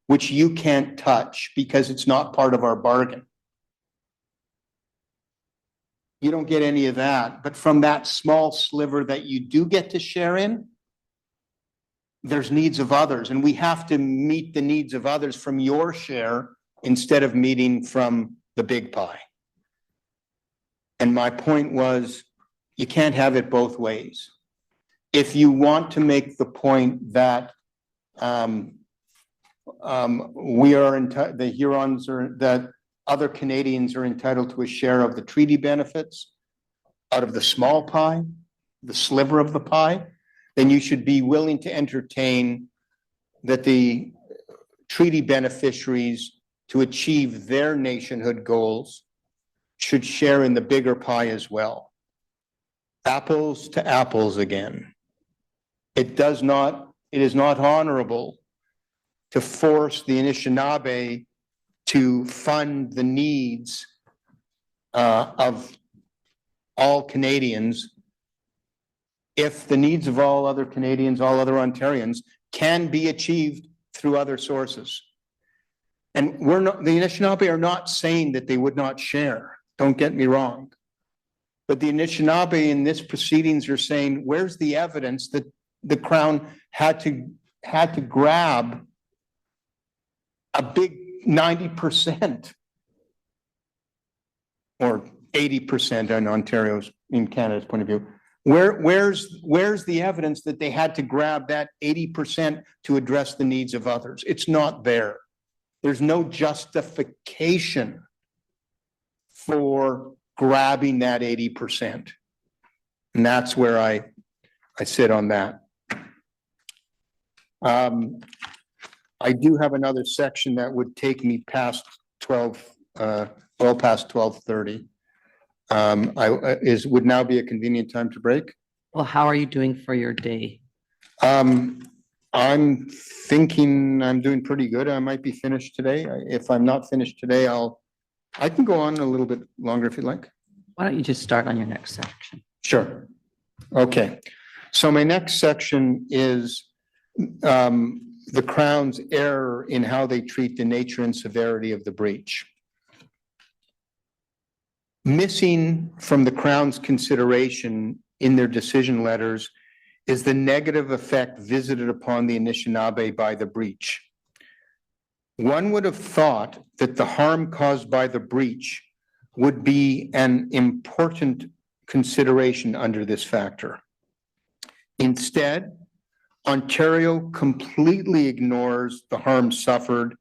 which you can't touch because it's not part of our bargain. You don't get any of that, but from that small sliver that you do get to share in, there's needs of others, and we have to meet the needs of others from your share instead of meeting from the big pie. And my point was, you can't have it both ways. If you want to make the point that the Hurons are, that other Canadians are entitled to a share of the treaty benefits out of the small pie, the sliver of the pie, then you should be willing to entertain that the treaty beneficiaries, to achieve their nationhood goals, should share in the bigger pie as well. Apples to apples again. It is not honorable to force the Anishinaabe to fund the needs of all Canadians if the needs of all other Canadians, all other Ontarians can be achieved through other sources. And the Anishinaabe are not saying that they would not share. Don't get me wrong. But the Anishinaabe in this proceedings are saying, where's the evidence that the Crown had to grab a big 90% or 80% on Ontario's, in Canada's point of view? Where's the evidence that they had to grab that 80% to address the needs of others? It's not there. There's no justification for grabbing that 80%. And that's where I sit on that. I do have another section that would take me past 12, well past 12:30. Would now be a convenient time to break? Well, how are you doing for your day? I'm thinking I'm doing pretty good. I might be finished today. If I'm not finished today, I can go on a little bit longer if you'd like. Why don't you just start on your next section? Sure. Okay. So my next section is the Crown's error in how they treat the nature and severity of the breach. Missing from the Crown's consideration in their decision letters is the negative effect visited upon the Anishinaabe by the breach. One would have thought that the harm caused by the breach would be an important consideration under this factor. Instead, Ontario completely ignores the harm suffered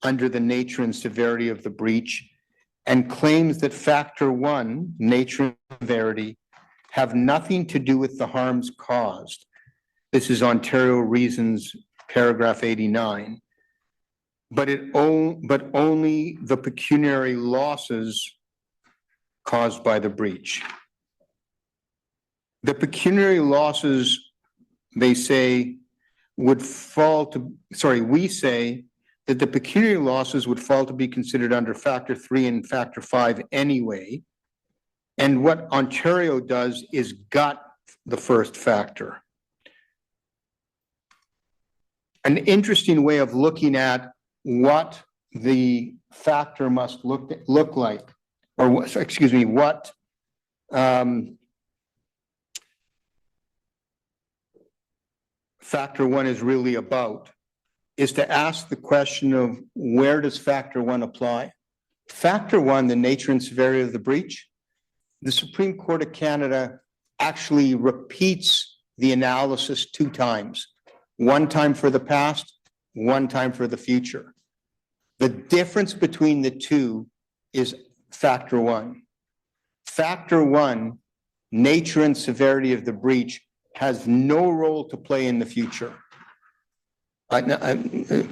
under the nature and severity of the breach and claims that factor one, nature and severity, have nothing to do with the harms caused. This is Ontario Reasons, paragraph 89. But only the pecuniary losses caused by the breach. The pecuniary losses, they say, would fall to, we say that the pecuniary losses would fall to be considered under factor 3 and factor 5 anyway. And what Ontario does is gut the first factor. An interesting way of looking at what the factor must look like, or what, excuse me, what factor one is really about, is to ask the question of where does factor one apply? Factor one, the nature and severity of the breach, the Supreme Court of Canada actually repeats the analysis 2 times, one time for the past, one time for the future. The difference between the two is factor one. Factor one, nature and severity of the breach, has no role to play in the future.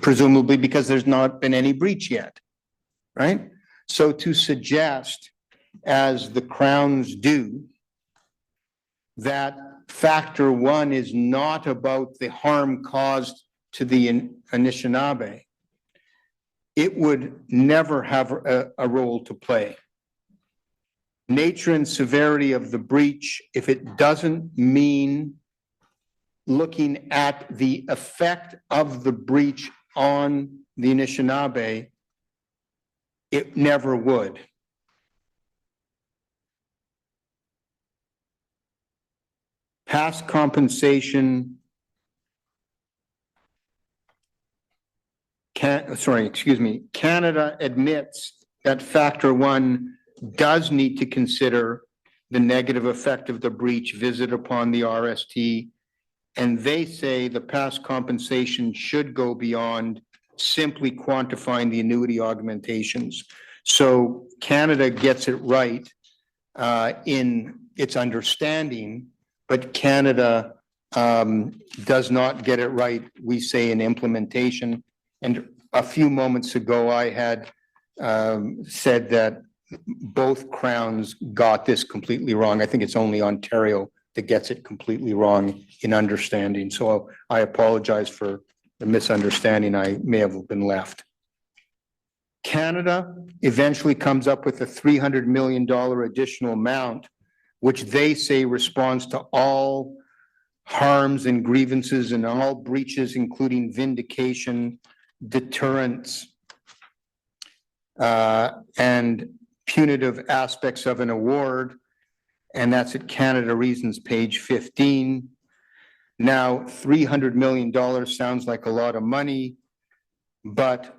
Presumably because there's not been any breach yet, right? So to suggest, as the Crowns do, that factor one is not about the harm caused to the Anishinaabe, it would never have a role to play. Nature and severity of the breach, if it doesn't mean looking at the effect of the breach on the Anishinaabe, it never would. Past compensation Canada admits that factor one does need to consider the negative effect of the breach visited upon the RST. And they say the past compensation should go beyond simply quantifying the annuity augmentations. So Canada gets it right in its understanding, but Canada does not get it right, we say, in implementation. And a few moments ago, I had said that both crowns got this completely wrong. I think it's only Ontario that gets it completely wrong in understanding. So I apologize for the misunderstanding I may have been left. Canada eventually comes up with a $300 million additional amount, which they say responds to all harms and grievances and all breaches, including vindication, deterrence, and punitive aspects of an award. And that's at Canada Reasons, page 15. Now, $300 million sounds like a lot of money, but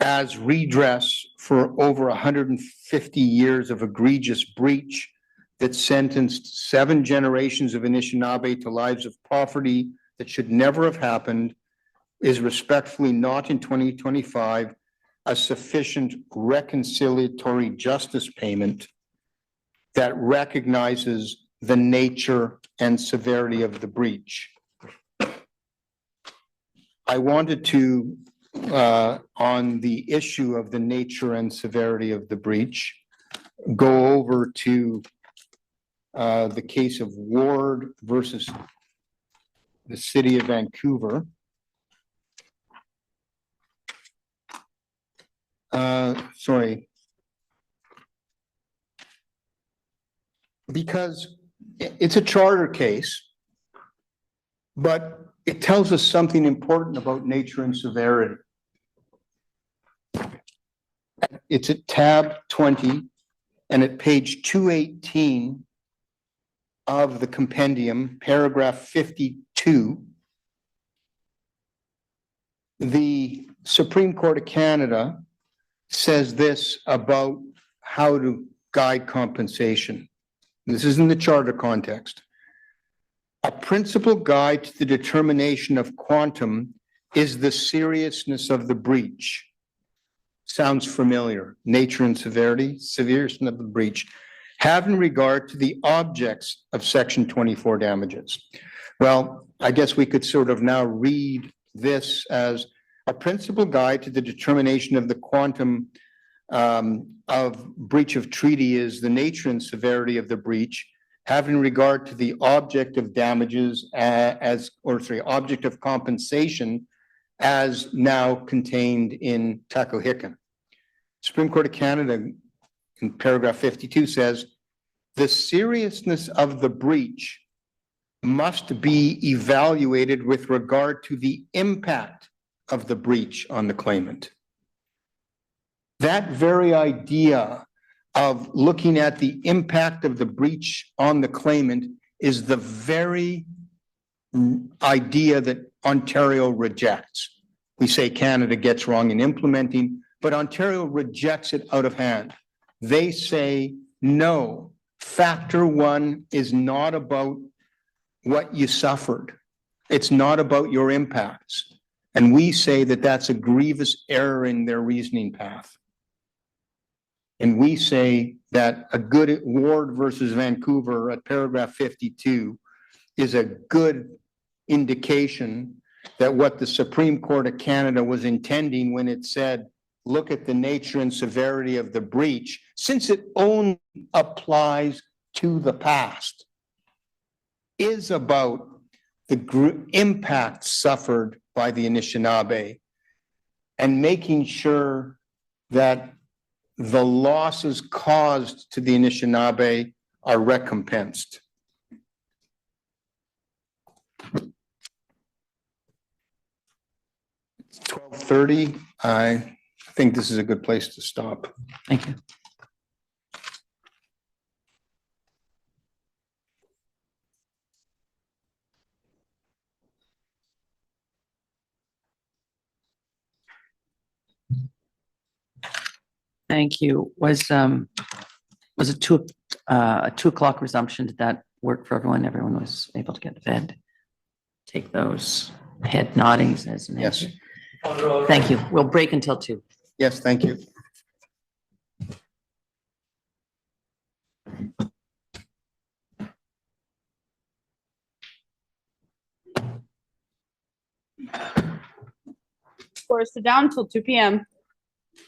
as redress for over 150 years of egregious breach that sentenced 7 generations of Anishinaabe to lives of poverty that should never have happened, is respectfully not in 2025 a sufficient reconciliatory justice payment that recognizes the nature and severity of the breach. I wanted to, on the issue of the nature and severity of the breach, go over to the case of Ward versus the City of Vancouver. Because it's a charter case, but it tells us something important about nature and severity. It's at tab 20 and at page 218 of the compendium, paragraph 52. The Supreme Court of Canada says this about how to guide compensation. This is in the charter context. A principal guide to the determination of quantum is the seriousness of the breach. Sounds familiar. Nature and severity, seriousness of the breach. Having regard to the objects of Section 24 damages. Well, I guess we could sort of now read this as a principal guide to the determination of the quantum of breach of treaty is the nature and severity of the breach, having regard to the object of damages object of compensation as now contained in Tacohican. Supreme Court of Canada in paragraph 52 says, the seriousness of the breach must be evaluated with regard to the impact of the breach on the claimant. That very idea of looking at the impact of the breach on the claimant is the very idea that Ontario rejects. We say Canada gets wrong in implementing, but Ontario rejects it out of hand. They say, no, factor one is not about what you suffered. It's not about your impacts. And we say that that's a grievous error in their reasoning path. And we say that a good Ward versus Vancouver at paragraph 52 is a good indication that what the Supreme Court of Canada was intending when it said, look at the nature and severity of the breach, since it only applies to the past is about the impact suffered by the Anishinaabe and making sure that the losses caused to the Anishinaabe are recompensed. It's 12:30. I think this is a good place to stop. Thank you. Thank you. Was it 2 o'clock resumption? Did that work for everyone? Everyone was able to get to bed? Take those head noddings as an Yes. answer. Thank you. We'll break until 2. Yes, thank you. Or sit down until 2 p.m.